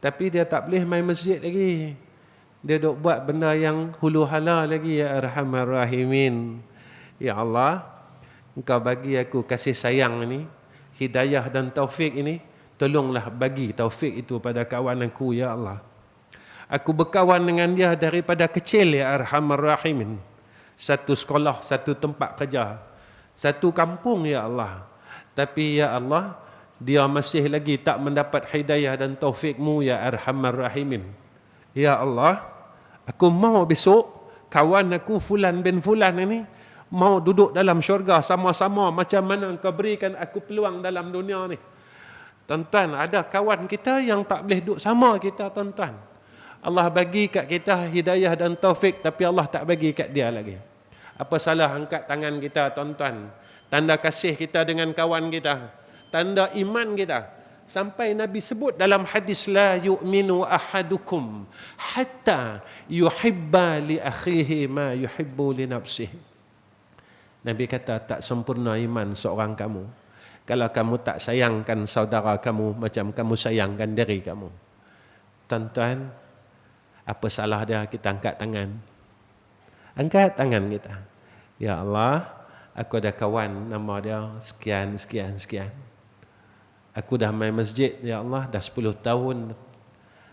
tapi dia tak boleh main masjid lagi. Dia duk buat benda yang hulu hala lagi, ya Arhamar Rahimin. Ya Allah, Engkau bagi aku kasih sayang ini, hidayah dan taufik ini, tolonglah bagi taufik itu pada kawan aku, ya Allah. Aku berkawan dengan dia daripada kecil, ya Arhamar Rahimin. Satu sekolah, satu tempat kerja, satu kampung, ya Allah. Tapi ya Allah, dia masih lagi tak mendapat hidayah dan taufik-Mu, ya Arhamar Rahimin. Ya Allah, aku mau besok kawan aku Fulan bin Fulan ini mau duduk dalam syurga sama-sama macam mana Engkau berikan aku peluang dalam dunia ni. Tuan-tuan, ada kawan kita yang tak boleh duduk sama kita, tuan-tuan. Allah bagi kat kita hidayah dan taufik, tapi Allah tak bagi kat dia lagi. Apa salah angkat tangan kita, tuan-tuan? Tanda kasih kita dengan kawan kita, tanda iman kita. Sampai Nabi sebut dalam hadis, la yu'minu ahadukum hatta yuhibba li akhihi ma yuhibbu li nafsihi. Nabi kata, tak sempurna iman seorang kamu kalau kamu tak sayangkan saudara kamu macam kamu sayangkan diri kamu. Tuan-tuan, apa salah dia kita angkat tangan? Angkat tangan kita. Ya Allah, aku ada kawan nama dia sekian, sekian, sekian. Aku dah main masjid, ya Allah, dah 10 tahun.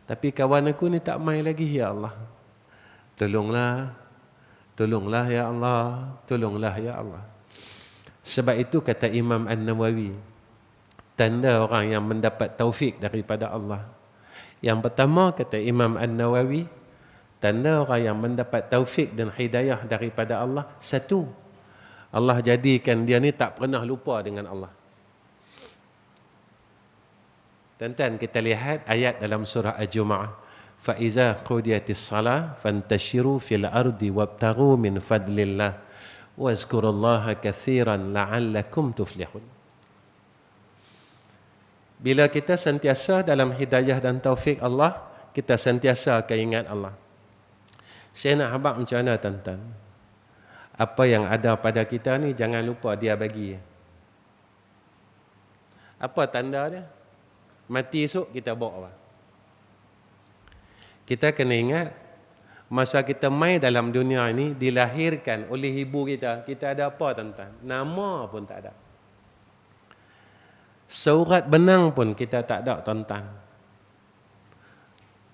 Tapi kawan aku ni tak main lagi, ya Allah. Tolonglah, tolonglah ya Allah, tolonglah ya Allah. Sebab itu kata Imam An-Nawawi, tanda orang yang mendapat taufik daripada Allah. Yang pertama kata Imam An-Nawawi, tanda orang yang mendapat taufik dan hidayah daripada Allah, satu, Allah jadikan dia ni tak pernah lupa dengan Allah. Tuan-tuan, kita lihat ayat dalam surah Al-Jumu'ah. فَإِذَا قُضِيَتِ الصَّلَاةُ فَانْتَشِرُوا فِي الْأَرْضِ وَابْتَغُوا مِنْ فَضْلِ اللَّهِ وَاذْكُرُوا اللَّهَ كَثِيرًا لَعَلَّكُمْ تُفْلِحُونَ. Bila kita sentiasa dalam hidayah dan taufik Allah, kita sentiasa akan ingat Allah. Saya nak habaq macam mana, tuan-tuan? Apa yang ada pada kita ni jangan lupa dia bagi. Apa tanda dia? Mati esok kita bawa apa? Kita kena ingat, masa kita main dalam dunia ini, dilahirkan oleh ibu kita, kita ada apa, tuan-tuan? Nama pun tak ada. Surat benang pun kita tak ada, tuan-tuan.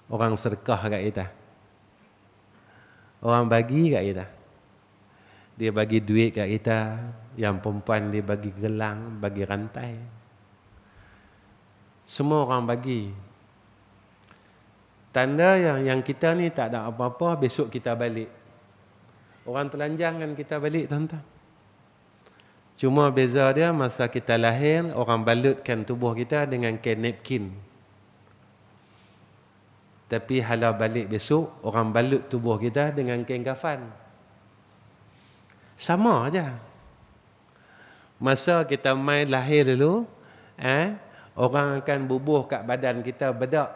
Orang sedekah kat kita. Orang bagi kat kita. Dia bagi duit kat kita. Yang perempuan dia bagi gelang, bagi rantai. Semua orang bagi. Tanda yang kita ni tak ada apa-apa, besok kita balik. Orang telanjangan kita balik, tuan-tuan. Cuma beza dia, masa kita lahir, orang balutkan tubuh kita dengan kain napkin. Tapi hala balik besok, orang balut tubuh kita dengan kain kafan. Sama aja. Masa kita main lahir dulu, orang akan bubuh kat badan kita bedak.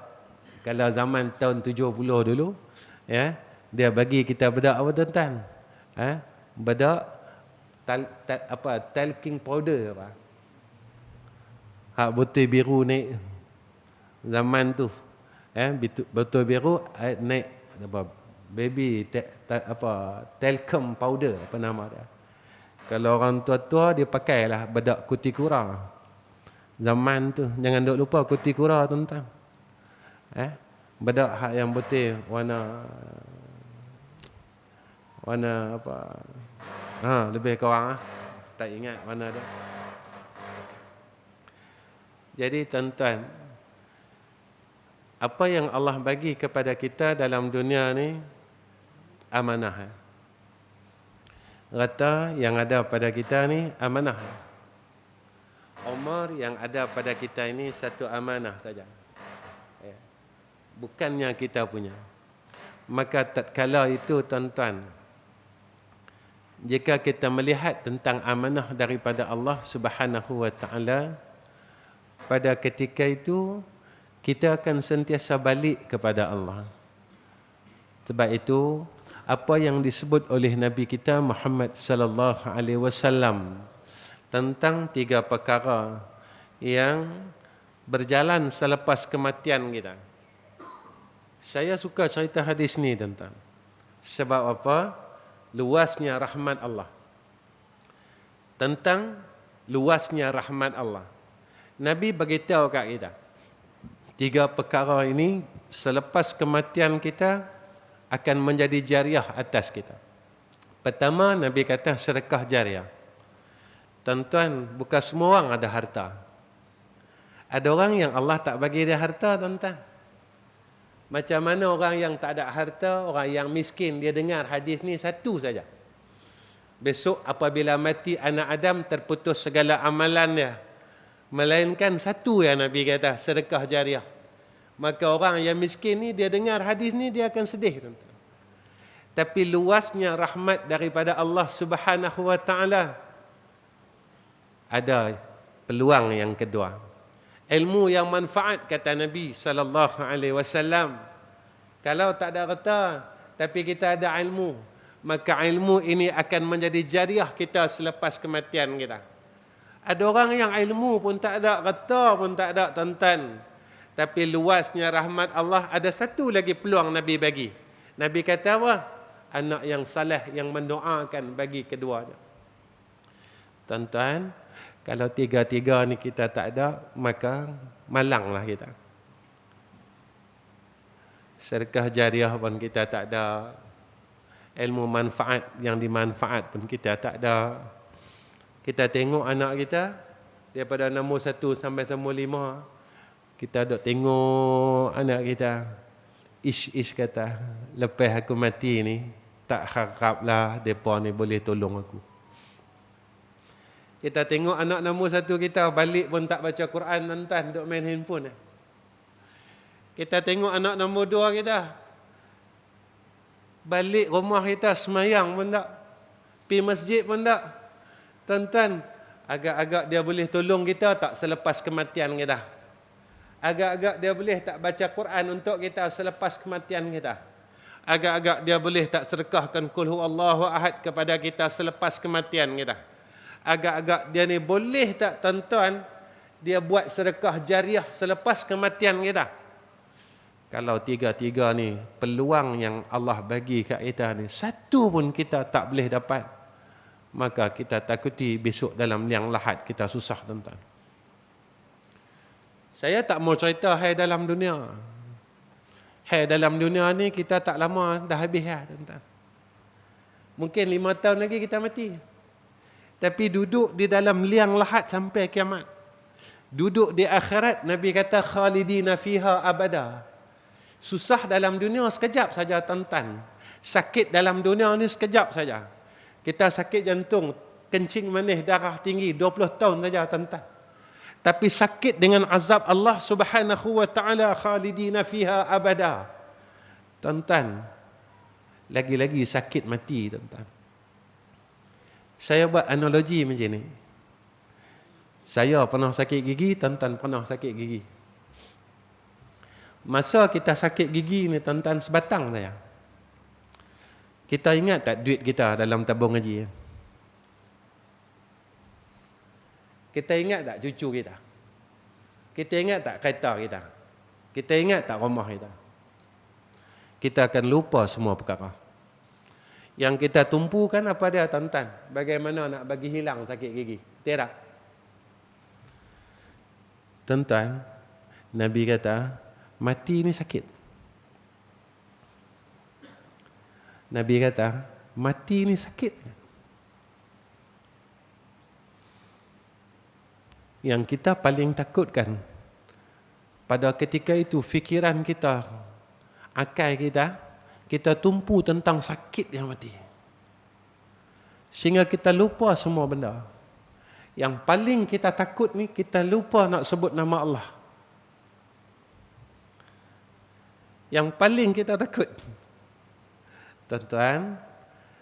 Kalau zaman tahun 70 dulu, dia bagi kita bedak apa, tuan-tuan? Bedak talking powder apa? Hak botol biru naik zaman tu. Botol biru naik apa? Baby talcum powder apa nama dia. Kalau orang tua-tua dia pakailah bedak kutikura. Zaman tu jangan duk lupa kutikura, tuan-tuan. Bedak hak yang putih warna apa? Lebih kurang tak ingat mana dia. Jadi tuan-tuan, apa yang Allah bagi kepada kita dalam dunia ni amanah. Rata yang ada pada kita ni amanah. Umur yang ada pada kita ini satu amanah saja. Bukannya kita punya. Maka tatkala itu, tuan-tuan, jika kita melihat tentang amanah daripada Allah Subhanahu wa taala, pada ketika itu kita akan sentiasa balik kepada Allah. Sebab itu apa yang disebut oleh Nabi kita Muhammad sallallahu alaihi wasallam tentang 3 perkara yang berjalan selepas kematian kita. Saya suka cerita hadis ni, tuan-tuan. Sebab apa? Luasnya rahmat Allah. Tentang luasnya rahmat Allah. Nabi beritahu kat kita, 3 perkara ini selepas kematian kita akan menjadi jariah atas kita. Pertama, Nabi kata sedekah jariah. Tuan-tuan, bukan semua orang ada harta. Ada orang yang Allah tak bagi dia harta, tuan-tuan. Macam mana orang yang tak ada harta, orang yang miskin, dia dengar hadis ni satu saja. Besok apabila mati anak Adam, terputus segala amalan dia. Melainkan satu yang Nabi kata, sedekah jariah. Maka orang yang miskin ni, dia dengar hadis ni, dia akan sedih, tuan-tuan. Tapi luasnya rahmat daripada Allah Subhanahu wa taala, ada peluang yang kedua. Ilmu yang manfaat, kata Nabi sallallahu alaihi wasallam. Kalau tak ada harta tapi kita ada ilmu, maka ilmu ini akan menjadi jariah kita selepas kematian kita. Ada orang yang ilmu pun tak ada, harta pun tak ada, tuan-tuan, tapi luasnya rahmat Allah, ada satu lagi peluang Nabi bagi. Nabi kata apa? Anak yang saleh yang mendoakan bagi keduanya. Tuan-tuan, Kalau tiga-tiga ni kita tak ada, maka malanglah kita. Sedekah jariah pun kita tak ada. Ilmu manfaat yang dimanfaat pun kita tak ada. Kita tengok anak kita, daripada nombor 1 sampai nombor 5, kita duk tengok anak kita. Ish kata, lepas aku mati ni, tak haraplah mereka ni boleh tolong aku. Kita tengok anak nombor 1 kita, balik pun tak baca Quran, tuan-tuan, duk main handphone. Kita tengok anak nombor 2 kita, balik rumah kita semayang pun tak, pergi masjid pun tak. Tuan-tuan, agak-agak dia boleh tolong kita tak selepas kematian kita? Agak-agak dia boleh tak baca Quran untuk kita selepas kematian kita? Agak-agak dia boleh tak sedekahkan qul huwallahu ahad kepada kita selepas kematian kita? Agak-agak dia ni boleh tak, tuan-tuan, dia buat sedekah jariah selepas kematian kita? Kalau tiga-tiga ni peluang yang Allah bagi kat kita ni, satu pun kita tak boleh dapat, maka kita takuti besok dalam liang lahat kita susah, tuan-tuan. Saya tak mau cerita hai dalam dunia. Hai dalam dunia ni kita tak lama dah habis dah, tuan-tuan. Mungkin 5 tahun lagi kita mati. Tapi duduk di dalam liang lahat sampai kiamat. Duduk di akhirat, Nabi kata khalidina fiha abada. Susah dalam dunia sekejap saja, tuan-tuan. Sakit dalam dunia ni sekejap saja. Kita sakit jantung, kencing manis, darah tinggi 20 tahun saja, tuan-tuan. Tapi sakit dengan azab Allah Subhanahu wa taala, khalidina fiha abada. Tuan-tuan, lagi-lagi sakit mati, tuan-tuan. Saya buat analogi macam ni. Saya pernah sakit gigi, tuan-tuan pernah sakit gigi. Masa kita sakit gigi ni, tuan-tuan, sebatang saja. Kita ingat tak duit kita dalam tabung haji? Kita ingat tak cucu kita? Kita ingat tak kereta kita? Kita ingat tak rumah kita? Kita akan lupa semua perkara. Yang kita tumpukan apa dia, tuan-tuan? Bagaimana nak bagi hilang sakit gigi? Tidak. Tuan-tuan, Nabi kata, mati ni sakit. Nabi kata, mati ni sakit. Yang kita paling takutkan pada ketika itu, fikiran kita, akal kita, kita tumpu tentang sakit yang mati. Sehingga kita lupa semua benda. Yang paling kita takut ni, kita lupa nak sebut nama Allah. Yang paling kita takut. Tuan-tuan,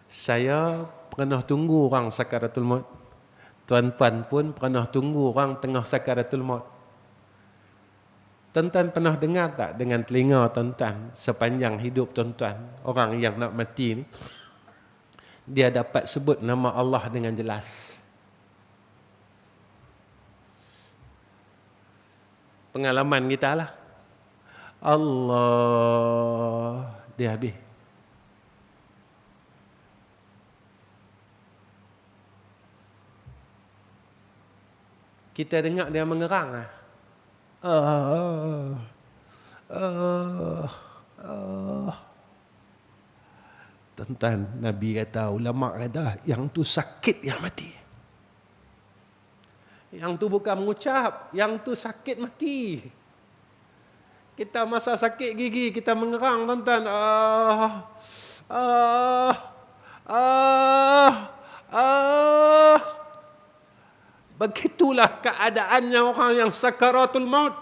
saya pernah tunggu orang sakaratul maut. Tuan-tuan pun pernah tunggu orang tengah sakaratul maut. Tuan-tuan pernah dengar tak dengan telinga tuan-tuan, sepanjang hidup tuan-tuan, orang yang nak mati ni, dia dapat sebut nama Allah dengan jelas? Pengalaman kita lah. Allah, dia habis. Kita dengar dia mengerang. Tuan-tuan, Nabi kata, ulama kata, yang tu sakit yang mati. Yang tu bukan mengucap, yang tu sakit mati. Kita masa sakit gigi, kita mengerang, tuan-tuan. Begitulah keadaannya orang yang sakaratul maut.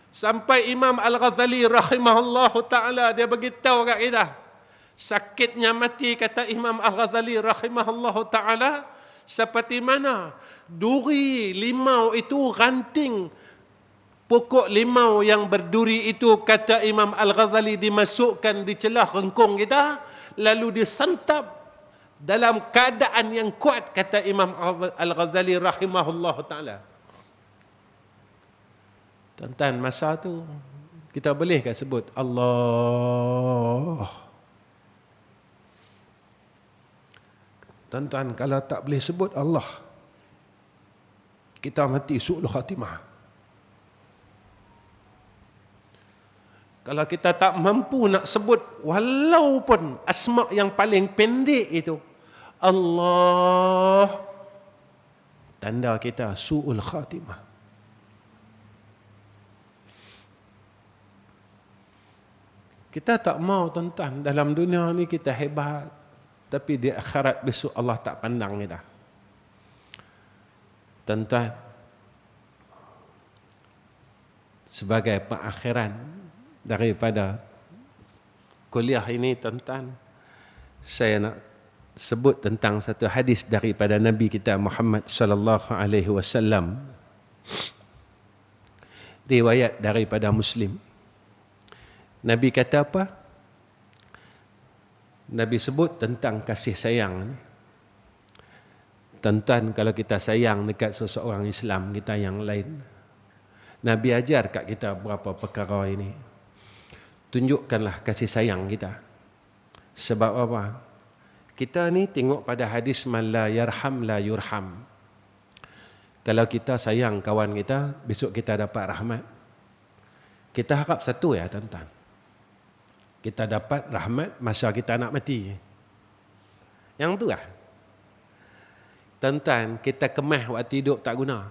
Sampai Imam Al-Ghazali rahimahullahu ta'ala, dia beritahu kat kita, sakitnya mati, kata Imam Al-Ghazali rahimahullahu ta'ala, seperti mana duri limau itu ranting. Pokok limau yang berduri itu, kata Imam Al-Ghazali, dimasukkan di celah rengkung kita, lalu disantap dalam keadaan yang kuat, kata Imam Al-Ghazali rahimahullah ta'ala. Tuan-tuan, masa tu kita bolehkah sebut Allah? Tuan-tuan, kalau tak boleh sebut Allah, kita mati su'ul khatimah. Kalau kita tak mampu nak sebut walaupun asma' yang paling pendek itu, Allah, tanda kita su'ul khatimah. Kita tak mau tuan-tuan, dalam dunia ni kita hebat, tapi di akhirat besok Allah tak pandang kita. Tuan-tuan, sebagai pengakhiran daripada kuliah ini, tuan-tuan, saya nak sebut tentang satu hadis daripada Nabi kita Muhammad sallallahu alaihi wasallam. Riwayat daripada Muslim. Nabi kata apa? Nabi sebut tentang kasih sayang. Tuan-tuan, kalau kita sayang dekat seseorang Islam kita yang lain, Nabi ajar kat kita berapa perkara ini. Tunjukkanlah kasih sayang kita. Sebab apa? Kita ni tengok pada hadis man la yarham la yurham. Kalau kita sayang kawan kita, besok kita dapat rahmat. Kita harap satu ya tuan-tuan. Kita dapat rahmat masa kita nak mati. Yang tu lah. Tuan-tuan, kita kemah waktu hidup tak guna.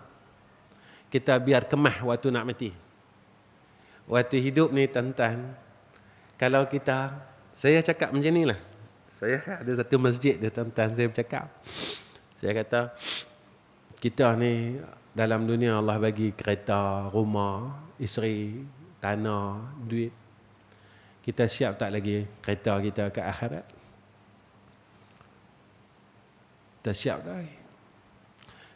Kita biar kemah waktu nak mati. Waktu hidup ni tuan-tuan, kalau kita, saya cakap macam ni lah. Saya ada satu masjid dia tuan-tuan, saya bercakap. Saya kata, kita ni dalam dunia Allah bagi kereta, rumah, isteri, tanah, duit. Kita siap tak lagi kereta kita ke akhirat? Kita siap tak?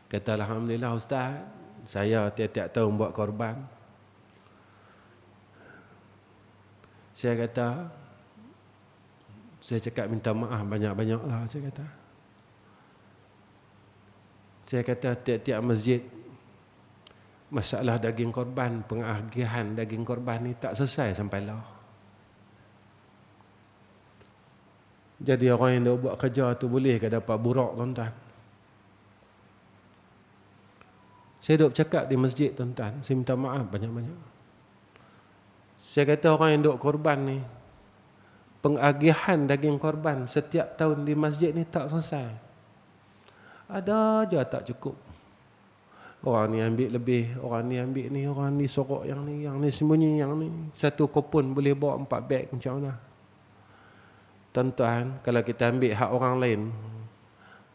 Kata alhamdulillah ustaz, saya tiap-tiap tahun buat korban. Saya kata, saya cakap minta maaf banyak-banyak lah. Saya kata tiap-tiap masjid, masalah daging korban, pengagihan daging korban ni tak selesai sampai lah. Jadi orang yang dah buat kerja tu boleh ke dapat burak tuan-tuan? Saya duk cakap di masjid tuan-tuan, saya minta maaf banyak-banyak. Saya kata orang yang duk korban ni, pengagihan daging korban setiap tahun di masjid ni tak selesai. Ada aja tak cukup. Orang ni ambil lebih, orang ni ambil ni, orang ni sorok yang ni sembunyi yang ni. Satu kupon boleh bawa 4 beg macam mana? Tuan-tuan, kalau kita ambil hak orang lain,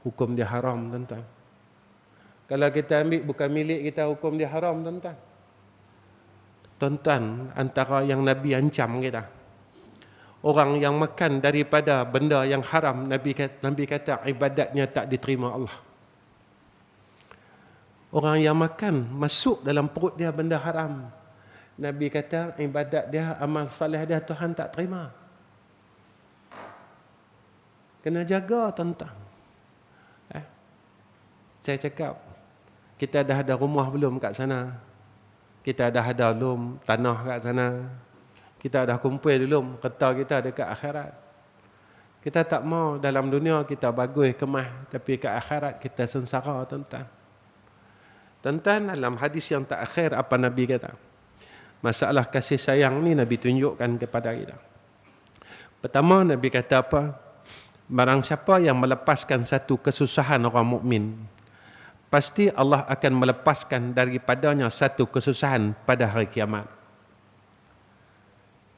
hukum dia haram tuan-tuan. Kalau kita ambil bukan milik kita, hukum dia haram tuan-tuan. Tuan-tuan, antara yang Nabi ancam kita, orang yang makan daripada benda yang haram, Nabi kata ibadatnya tak diterima Allah. Orang yang makan masuk dalam perut dia benda haram, Nabi kata ibadat dia, amal soleh dia Tuhan tak terima. Kena jaga tuan-tuan. Saya cakap, kita dah ada rumah belum kat sana? Kita dah ada belum tanah kat sana? Kita dah kumpul belum kereta kita dekat akhirat? Kita tak mau dalam dunia kita bagus kemah, tapi kat akhirat kita sengsara tuan-tuan. Tuan-tuan, dalam hadis yang terakhir apa Nabi kata? Masalah kasih sayang ni Nabi tunjukkan kepada kita. Pertama Nabi kata apa? Barang siapa yang melepaskan satu kesusahan orang mukmin, pasti Allah akan melepaskan daripadanya satu kesusahan pada hari kiamat.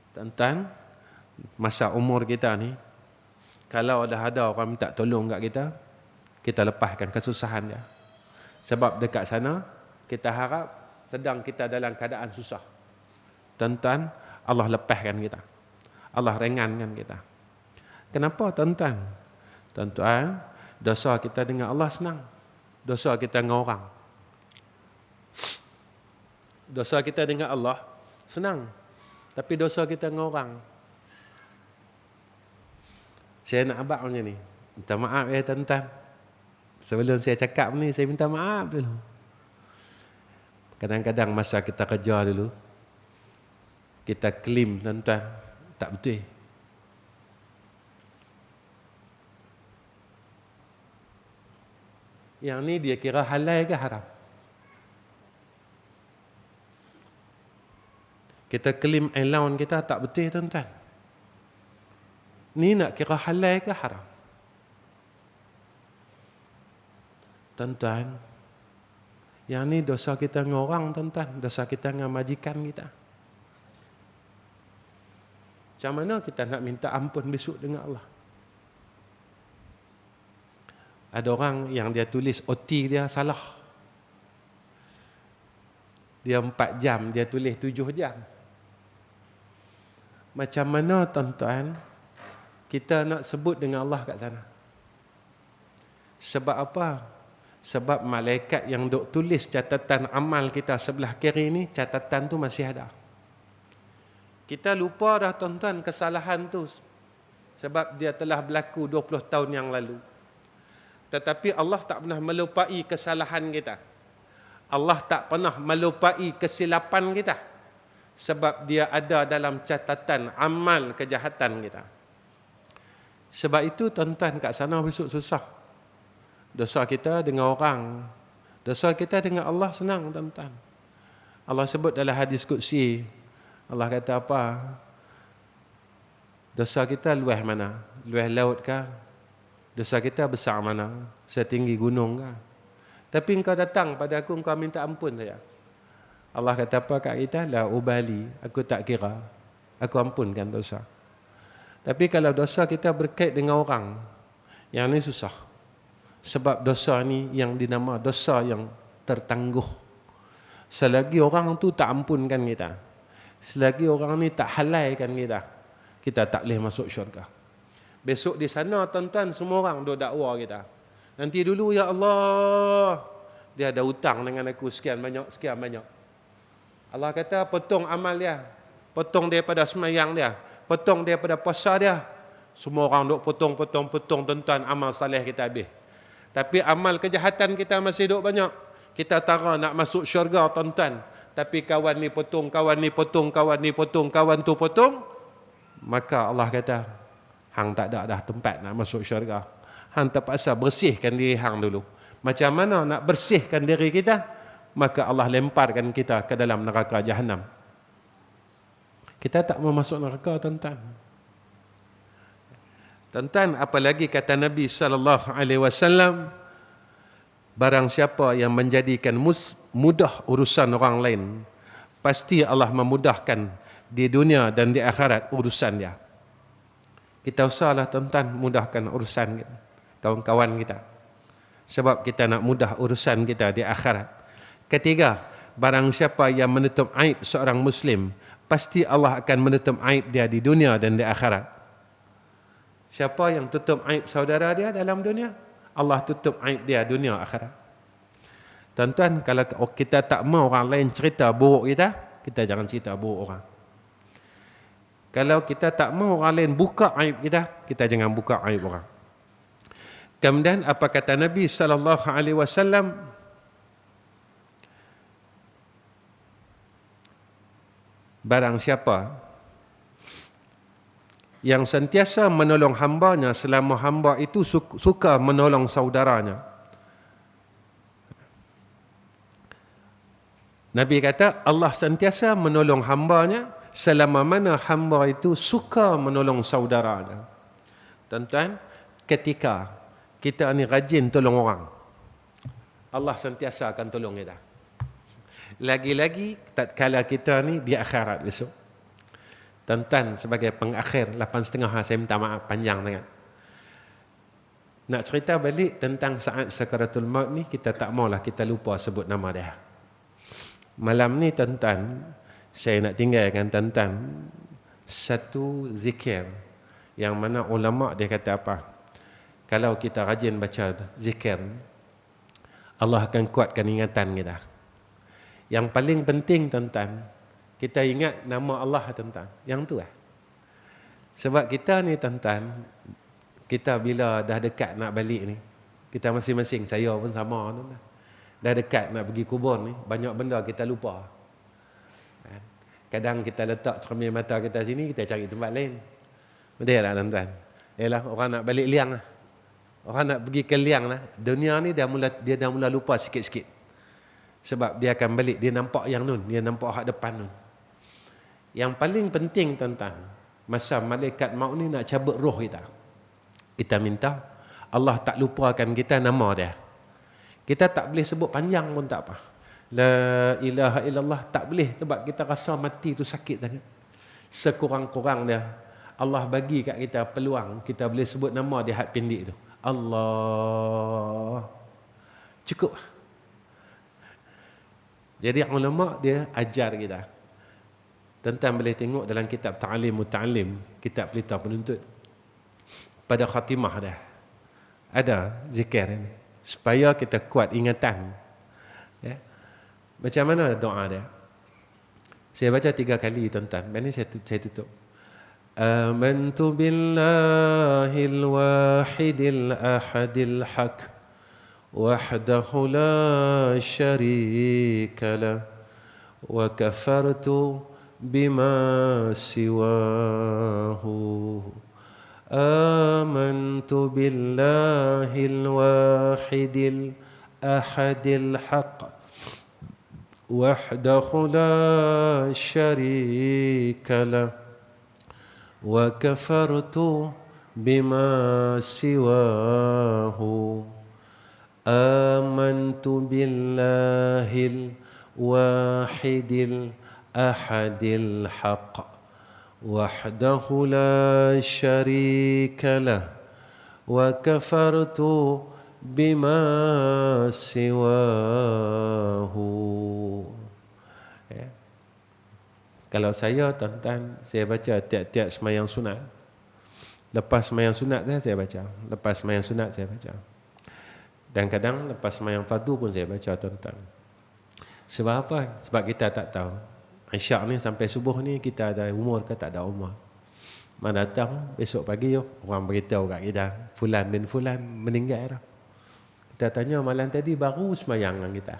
Tuan-tuan, masa umur kita ni, kalau dah ada orang minta tolong kat kita, kita lepaskan kesusahan dia. Sebab dekat sana, kita harap sedang kita dalam keadaan susah. Tuan-tuan, Allah lepaskan kita. Allah ringankan kita. Kenapa tuan-tuan? Tuan-tuan, dosa kita dengan Allah senang. Dosa kita dengan orang. Dosa kita dengan Allah senang. Tapi dosa kita dengan orang. Saya nak abang macam ni. Minta maaf ya tuan-tuan. Sebelum saya cakap ni, saya minta maaf dulu. Kadang-kadang masa kita kerja dulu, kita klaim tuan-tuan, tak betul. Yang ni dia kira halal ke haram? Kita claim allowance kita tak betul, tuan-tuan. Ni nak kira halal ke haram? Tuan-tuan, yang ni dosa kita dengan orang, tuan-tuan. Dosa kita dengan majikan kita. Macam mana kita nak minta ampun besok dengan Allah? Ada orang yang dia tulis OT dia salah. Dia 4 jam, dia tulis 7 jam. Macam mana, tuan-tuan, kita nak sebut dengan Allah kat sana? Sebab apa? Sebab malaikat yang duk tulis catatan amal kita sebelah kiri ni, catatan tu masih ada. Kita lupa dah, tuan-tuan, kesalahan tu. Sebab dia telah berlaku 20 tahun yang lalu. Tetapi Allah tak pernah melupai kesalahan kita. Allah tak pernah melupai kesilapan kita. Sebab dia ada dalam catatan amal kejahatan kita. Sebab itu, tuan-tuan, kat sana besok susah. Dosa kita dengan orang. Dosa kita dengan Allah senang, tuan-tuan. Allah sebut dalam hadis Qudsi. Allah kata apa? Dosa kita luas mana? Luas laut kah? Dosa kita besar mana? Setinggi gunung kah? Tapi engkau datang pada aku, engkau minta ampun saya. Allah kata apa kat kita? La ubali. Aku tak kira. Aku ampunkan dosa. Tapi kalau dosa kita berkait dengan orang, yang ni susah. Sebab dosa ni yang dinama dosa yang tertangguh. Selagi orang tu tak ampunkan kita, selagi orang ni tak halalkan kita, kita tak boleh masuk syurga. Besok di sana, tuan-tuan, semua orang duk dakwa kita. Nanti dulu, ya Allah, dia ada hutang dengan aku sekian banyak, sekian banyak. Allah kata, potong amal dia, potong daripada sembahyang dia, potong daripada puasa dia. Semua orang duk potong, tuan-tuan, amal saleh kita habis. Tapi amal kejahatan kita masih duk banyak. Kita tara nak masuk syurga, tuan-tuan. Tapi kawan ni potong, kawan ni potong, kawan ni potong, kawan tu potong. Maka Allah kata, hang tak ada dah tempat nak masuk syurga. Hang terpaksa bersihkan diri hang dulu. Macam mana nak bersihkan diri kita? Maka Allah lemparkan kita ke dalam neraka Jahannam. Kita tak mau masuk neraka, tuan-tuan. Tuan-tuan, apalagi kata Nabi SAW, barang siapa yang menjadikan mudah urusan orang lain, pasti Allah memudahkan di dunia dan di akhirat urusan dia. Kita usahlah, tuan-tuan, mudahkan urusan kawan-kawan kita. Sebab kita nak mudah urusan kita di akhirat. Ketiga, barang siapa yang menutup aib seorang Muslim, pasti Allah akan menutup aib dia di dunia dan di akhirat. Siapa yang tutup aib saudara dia dalam dunia, Allah tutup aib dia dunia akhirat. Tuan-tuan, kalau kita tak mau orang lain cerita buruk kita, kita jangan cerita buruk orang. Kalau kita tak mau orang lain buka aib kita, kita jangan buka aib orang. Kemudian apa kata Nabi SAW? Barang siapa yang sentiasa menolong hambanya selama hamba itu suka menolong saudaranya. Nabi kata Allah sentiasa menolong hambanya selama mana hamba itu suka menolong saudaranya. Tuan-tuan, ketika kita ni rajin tolong orang, Allah sentiasa akan tolong kita. Lagi-lagi tatkala kita ni di akhirat besok. Tuan-tuan, sebagai pengakhir 8.30 saya minta maaf panjang sangat. Nak cerita balik tentang saat sakaratul maut ni, kita tak maulah kita lupa sebut nama dia. Malam ni, tuan-tuan, saya nak tinggalkan tuan-tuan satu zikir yang mana ulama dia kata apa? Kalau kita rajin baca zikir, Allah akan kuatkan ingatan kita. Yang paling penting, tuan-tuan, kita ingat nama Allah, tuan-tuan. Yang tu lah. Sebab kita ni, tuan-tuan, kita bila dah dekat nak balik ni, kita masing-masing, saya pun sama, tuan-tuan. Dah dekat nak pergi kubur ni, banyak benda kita lupa. Kadang kita letak cermin mata kita sini, kita cari tempat lain. Betul tak, tuan-tuan? Yalah, orang nak balik liang lah. Orang nak pergi ke liang lah. Dunia ni dia dah mula lupa sikit-sikit. Sebab dia akan balik, dia nampak yang nun, dia nampak hak depan nun. Yang paling penting tuan-tuan, masa malaikat maut ni nak cabut roh kita, kita minta Allah tak lupakan kita nama dia. Kita tak boleh sebut panjang pun tak apa. La ilaha illallah tak boleh, sebab kita rasa mati tu sakit sangat. Sekurang-kurang dia Allah bagi kat kita peluang, kita boleh sebut nama dia hak pendek tu. Allah. Cukup. Jadi ulama dia ajar kita. Tuan-tuan boleh tengok dalam kitab Ta'lim Muta'allim, kitab pelita penuntut. Pada khatimah dah ada zikir ini supaya kita kuat ingatan. Ya. Macam mana doa dia? Saya baca 3 kali tuan-tuan. Ini saya tutup. Amantu billahil wahidil ahadil haq wahdahu la syarika lah wa kafartu bima siwahu. Amantu billahil wahidil ahadil haq wahdahu la syarika lah wa kafartu bima siwahu. Amantu billahil wahidil ahadil haq wahdahu la syarika lah wa kafartu bima siwahu. Ya. Kalau saya tuan-tuan, saya baca tiap-tiap sembahyang sunat. Lepas sembahyang sunat saya baca. Lepas sembahyang sunat saya baca. Dan kadang lepas sembahyang fardu pun saya baca tuan-tuan. Sebab apa? Sebab kita tak tahu. Isyak ni sampai subuh ni kita ada umur ke tak ada umur. Mana datang besok pagi orang beritahu kat kita, fulan bin fulan meninggal dah. Kita tanya malam tadi baru sembahyang dengan kita.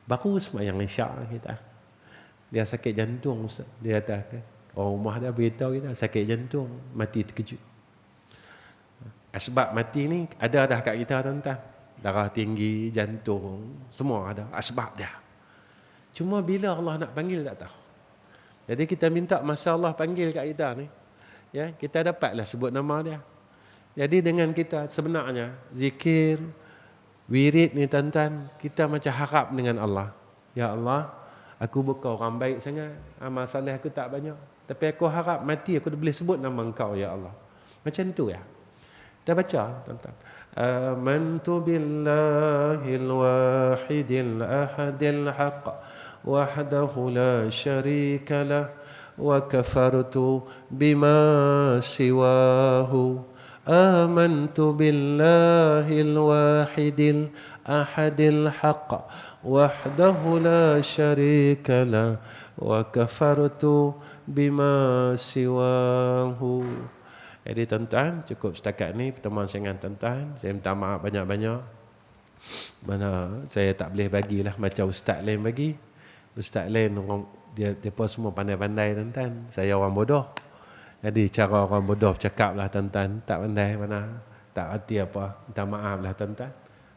Baru sembahyang isyak kita. Dia sakit jantung, dia kata. Orang rumah dia beritahu kita sakit jantung, mati terkejut. Asbab mati ni ada dah kat kita tuan-tuan. Darah tinggi, jantung, semua ada asbab dia. Cuma bila Allah nak panggil tak tahu. Jadi kita minta masa Allah panggil kat kita ni, ya, kita dapatlah sebut nama dia. Jadi dengan kita sebenarnya zikir, wirid ni tuan-tuan, kita macam harap dengan Allah. Ya Allah, aku bukan orang baik sangat, amal soleh aku tak banyak, tapi aku harap mati aku boleh sebut nama Engkau ya Allah. Macam tu ya. Kita baca tuan-tuan. Amantu billahil wahidil ahadil haq wahdahu la syarika lah wa kafartu bima siwahu. Amantu billahil wahidil ahadil haq wahdahu la syarika lah wa kafartu bima siwahu. Jadi tuan-tuan, cukup setakat ni pertemuan saya dengan tuan-tuan. Saya minta maaf banyak-banyak. Mana saya tak boleh bagilah macam ustaz lain bagi. Ustaz lain orang dia pun semua pandai-pandai tuan-tuan. Saya orang bodoh. Jadi cara orang bodoh bercakap lah tuan-tuan, tak pandai mana, tak erti apa. Minta maaf lah tuan-tuan.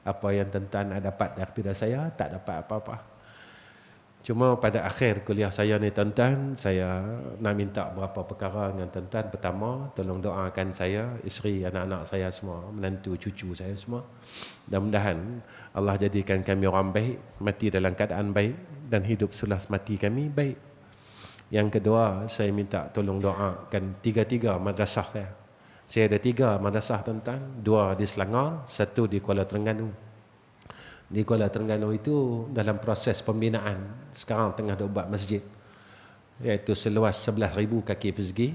Apa yang tuan-tuan ada dapat daripada saya, tak dapat apa-apa. Cuma pada akhir kuliah saya ni tuan-tuan, saya nak minta beberapa perkara dengan tuan-tuan. Pertama, tolong doakan saya, isteri, anak-anak saya semua, menantu, cucu saya semua. Mudah-mudahan Allah jadikan kami orang baik, mati dalam keadaan baik dan hidup selepas mati kami baik. Yang kedua, saya minta tolong doakan 3 madrasah saya. Saya ada 3 madrasah tuan-tuan, 2 di Selangor, 1 di Kuala Terengganu. Di Kuala Terengganu itu dalam proses pembinaan. Sekarang tengah buat masjid, iaitu seluas 11,000 kaki persegi.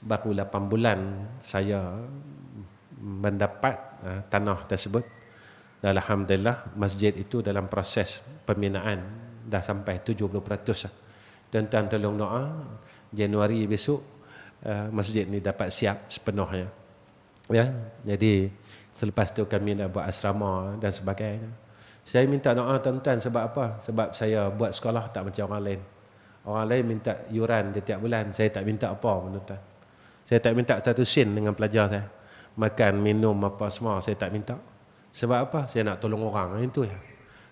Baru 8 bulan saya mendapat tanah tersebut. Dan alhamdulillah masjid itu dalam proses pembinaan dah sampai 70%. Tuan-tuan tolong doa, Januari besok masjid ni dapat siap sepenuhnya. Ya, jadi selepas tu kami nak buat asrama dan sebagainya. Saya minta doa tuan-tuan sebab apa? Sebab saya buat sekolah tak macam orang lain. Orang lain minta yuran setiap bulan, saya tak minta apa tuan-tuan. Saya tak minta 1 sen dengan pelajar saya. Makan, minum apa semua saya tak minta. Sebab apa? Saya nak tolong orang, itu ya.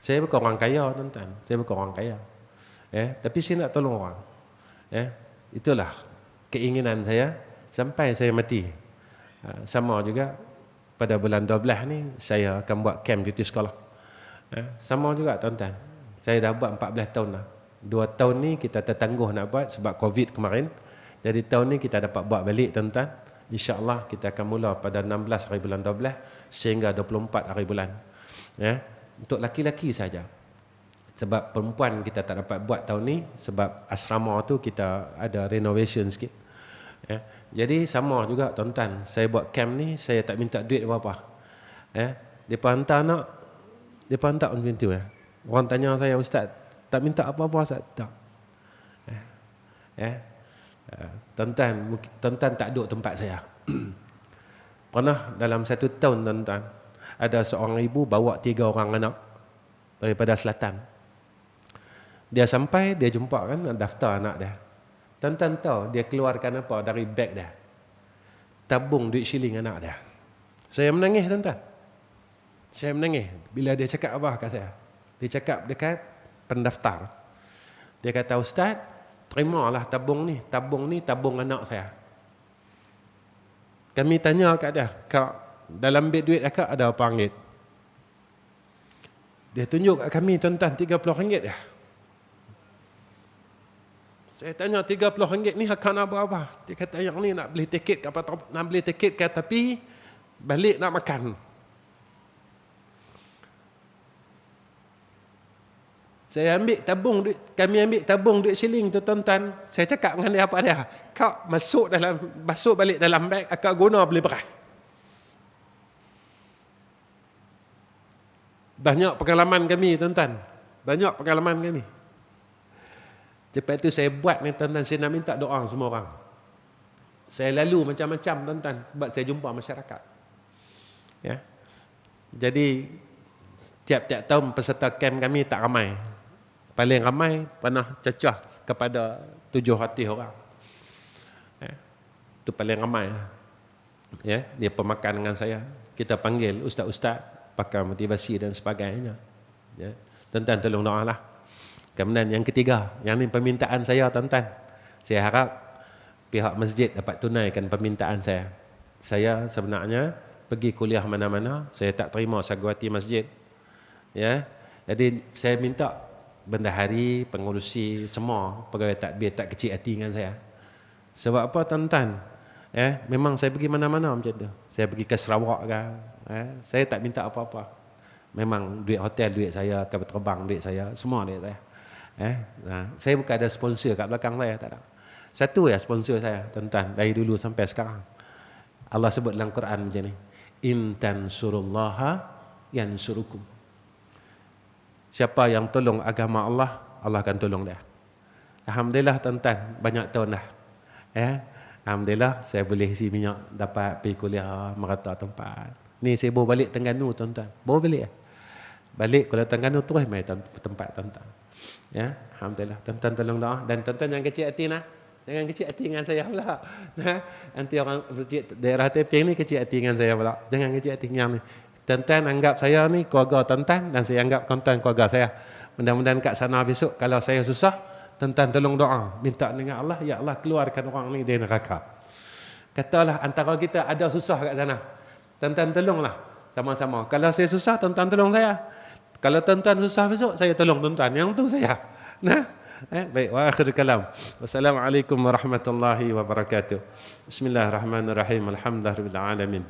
Saya bukan orang kaya tuan-tuan. Saya bukan orang kaya. Tapi saya nak tolong orang. Itulah keinginan saya sampai saya mati. Sama juga pada bulan 12 ni saya akan buat camp cuti sekolah. Sama juga tuan-tuan. Saya dah buat 14 tahun dah. 2 tahun ni kita tertangguh nak buat sebab Covid kemarin. Jadi tahun ni kita dapat buat balik tuan-tuan. InsyaAllah kita akan mula pada 16 hari bulan 12 sehingga 24 hari bulan. Untuk laki-laki saja. Sebab perempuan kita tak dapat buat tahun ni sebab asrama tu kita ada renovation sikit. Jadi sama juga tuan-tuan. Saya buat camp ni saya tak minta duit apa-apa. Depa hantar anak, depa hantar on pintu. Orang tanya saya, ustaz, tak minta apa-apa ustaz? Tak. Tuan-tuan tak duduk tempat saya. Pernah dalam 1 tahun tuan-tuan, ada seorang ibu bawa 3 orang anak daripada selatan. Dia sampai, dia jumpa kan daftar anak dia. Tuan-tuan tahu dia keluarkan apa dari beg dia? Tabung duit shilling anak dia. Saya menangis tuan-tuan. Saya menangis bila dia cakap apa kat saya. Dia cakap dekat pendaftar. Dia kata, ustaz, terimalah tabung ni. Tabung ni tabung anak saya. Kami tanya kat dia, kak, dalam beg duit akak ada apa ringgit? Dia tunjuk kat kami tuan-tuan RM30 dia. Saya tanya RM30 ni akak nak buat apa? Dia kata yang ni nak beli tiket nak beli tiket ke tapi balik nak makan. Saya ambil tabung duit, kami ambil tabung duit shilling tu tuan-tuan. Saya cakap dengan dia apa dia? Kau masuk balik dalam beg, akak guna beli beras. Banyak pengalaman kami tuan-tuan. Banyak pengalaman kami. Lepas itu saya buat ni tuan-tuan, saya nak minta doa semua orang. Saya lalu macam-macam tuan-tuan sebab saya jumpa masyarakat. Jadi tiap-tiap tahun peserta camp kami tak ramai. Paling ramai pernah cecah kepada 700 orang. Itu paling ramai. Dia pemakan dengan saya. Kita panggil ustaz-ustaz, pakar motivasi dan sebagainya. Tuan-tuan tolong doa lah. Kemudian yang ketiga, yang ini permintaan saya tuan-tuan. Saya harap pihak masjid dapat tunaikan permintaan saya. Saya sebenarnya pergi kuliah mana-mana, saya tak terima sagawati masjid. Jadi saya minta bendahari, pengurusi, semua pegawai takbir tak kecil hati dengan saya. Sebab apa tuan-tuan? Memang saya pergi mana-mana macam tu. Saya pergi ke Sarawak ke, saya tak minta apa-apa. Memang duit hotel duit saya, kapal terbang duit saya, semua duit saya. Saya bukan ada sponsor kat belakang saya, tak ada. Satu ya sponsor saya tuan-tuan dari dulu sampai sekarang. Allah sebut dalam Quran macam ni, in tansurullaha yansurukum. Siapa yang tolong agama Allah, Allah akan tolong dia. Alhamdulillah tuan-tuan, banyak tahun dah. Alhamdulillah saya boleh isi minyak, dapat pergi kuliah merata tempat. Ni saya bawa balik Terengganu tuan-tuan. Bawa balik balik kalau Terengganu terus mai tempat tuan-tuan. Alhamdulillah. Tuan-tuan tolong doa dan tuan-tuan jangan kecil hati nah. Jangan kecil hati dengan saya pula. Nanti orang daerah Teping ni kecil hati dengan saya pula. Jangan kecil hati dengan ni. Tuan-tuan anggap saya ni keluarga tuan-tuan dan saya anggap tuan-tuan keluarga saya. Mudah-mudahan kat sana besok kalau saya susah, tuan-tuan tolong doa, minta dengan Allah, ya Allah keluarkan orang ni dari neraka. Katalah antara kita ada susah kat sana. Tuan-tuan tolonglah sama-sama. Kalau saya susah, tuan-tuan tolong saya. Kalau tuan-tuan susah besok, saya tolong tuan-tuan. Yang tu saya. Baik, wa akhir kalam. Wassalamualaikum warahmatullahi wabarakatuh. Bismillahirrahmanirrahim. Alhamdulillahirabbil alamin.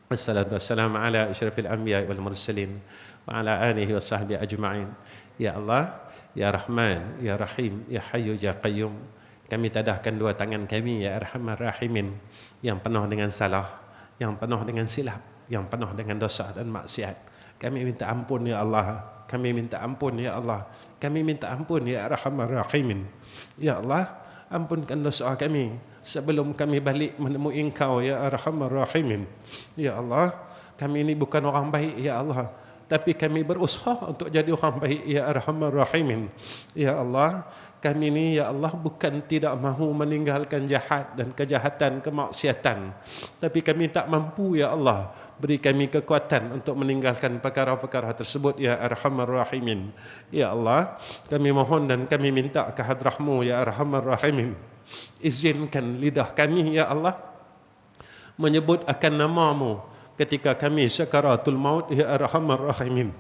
Wassalatu wassalamu ala asyrafil anbiya wal mursalin wa ala alihi washabbihi ajma'in. Ya Allah, ya Rahman, ya Rahim, ya Hayyu ya Qayyum. Kami tadahkan dua tangan kami ya Arhamar Rahimin yang penuh dengan salah, yang penuh dengan silap, yang penuh dengan dosa dan maksiat. Kami minta ampun ya Allah. Kami minta ampun ya Allah. Kami minta ampun ya Arhamar Rahimin. Ya Allah, ampunkan dosa kami sebelum kami balik menemui Engkau ya Arhamar Rahimin. Ya Allah, kami ini bukan orang baik ya Allah. tapi kami berusaha untuk jadi orang baik, ya Arhamar Rahimin. Ya Allah, kami ni ya Allah bukan tidak mahu meninggalkan jahat dan kejahatan, kemaksiatan, tapi kami tak mampu ya Allah. Beri kami kekuatan untuk meninggalkan perkara-perkara tersebut ya Arhamar Rahimin. Ya Allah, kami mohon dan kami minta ke hadrah-Mu ya Arhamar Rahimin. Izinkan lidah kami ya Allah menyebut akan nama-Mu ketika kami sakaratul maut ya Arhamar Rahimin.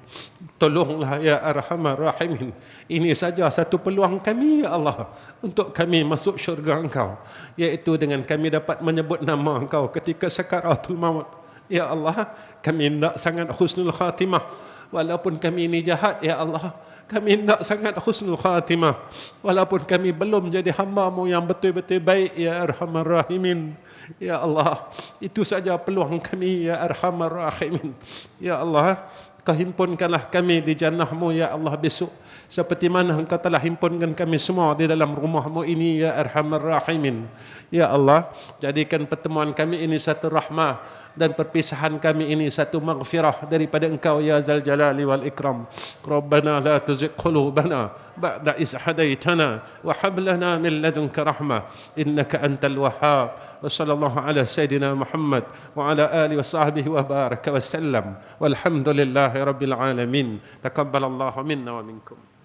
Tolonglah ya Arhamar Rahimin. Ini saja satu peluang kami ya Allah untuk kami masuk syurga Engkau, iaitu dengan kami dapat menyebut nama Engkau ketika sakaratul maut. Ya Allah, kami hendak sangat husnul khatimah, walaupun kami ini jahat ya Allah. Kami hendak sangat husnul khatimah, walaupun kami belum jadi hamba-Mu yang betul-betul baik ya Arhamar Rahimin. Ya Allah, itu saja peluang kami ya Arhamar Rahimin. Ya Allah, Kau himpunkanlah kami di jannah-Mu ya Allah besok, seperti mana Engkau telah himpunkan kami semua di dalam rumah-Mu ini ya Arhamar Rahimin. Ya Allah, jadikan pertemuan kami ini satu rahmah dan perpisahan kami ini satu maghfirah daripada Engkau ya Zal Jalali wal Ikram. Rabbana la tuzigh qulubana ba'da iz hadaitana wa hab lana min ladunka rahmah innaka antal wahhab. Wa sallallahu ala sayidina Muhammad wa ala alihi wa sahbihi wa baraka wa sallam. Walhamdulillahi rabbil alamin. Taqabbalallahu minna wa minkum.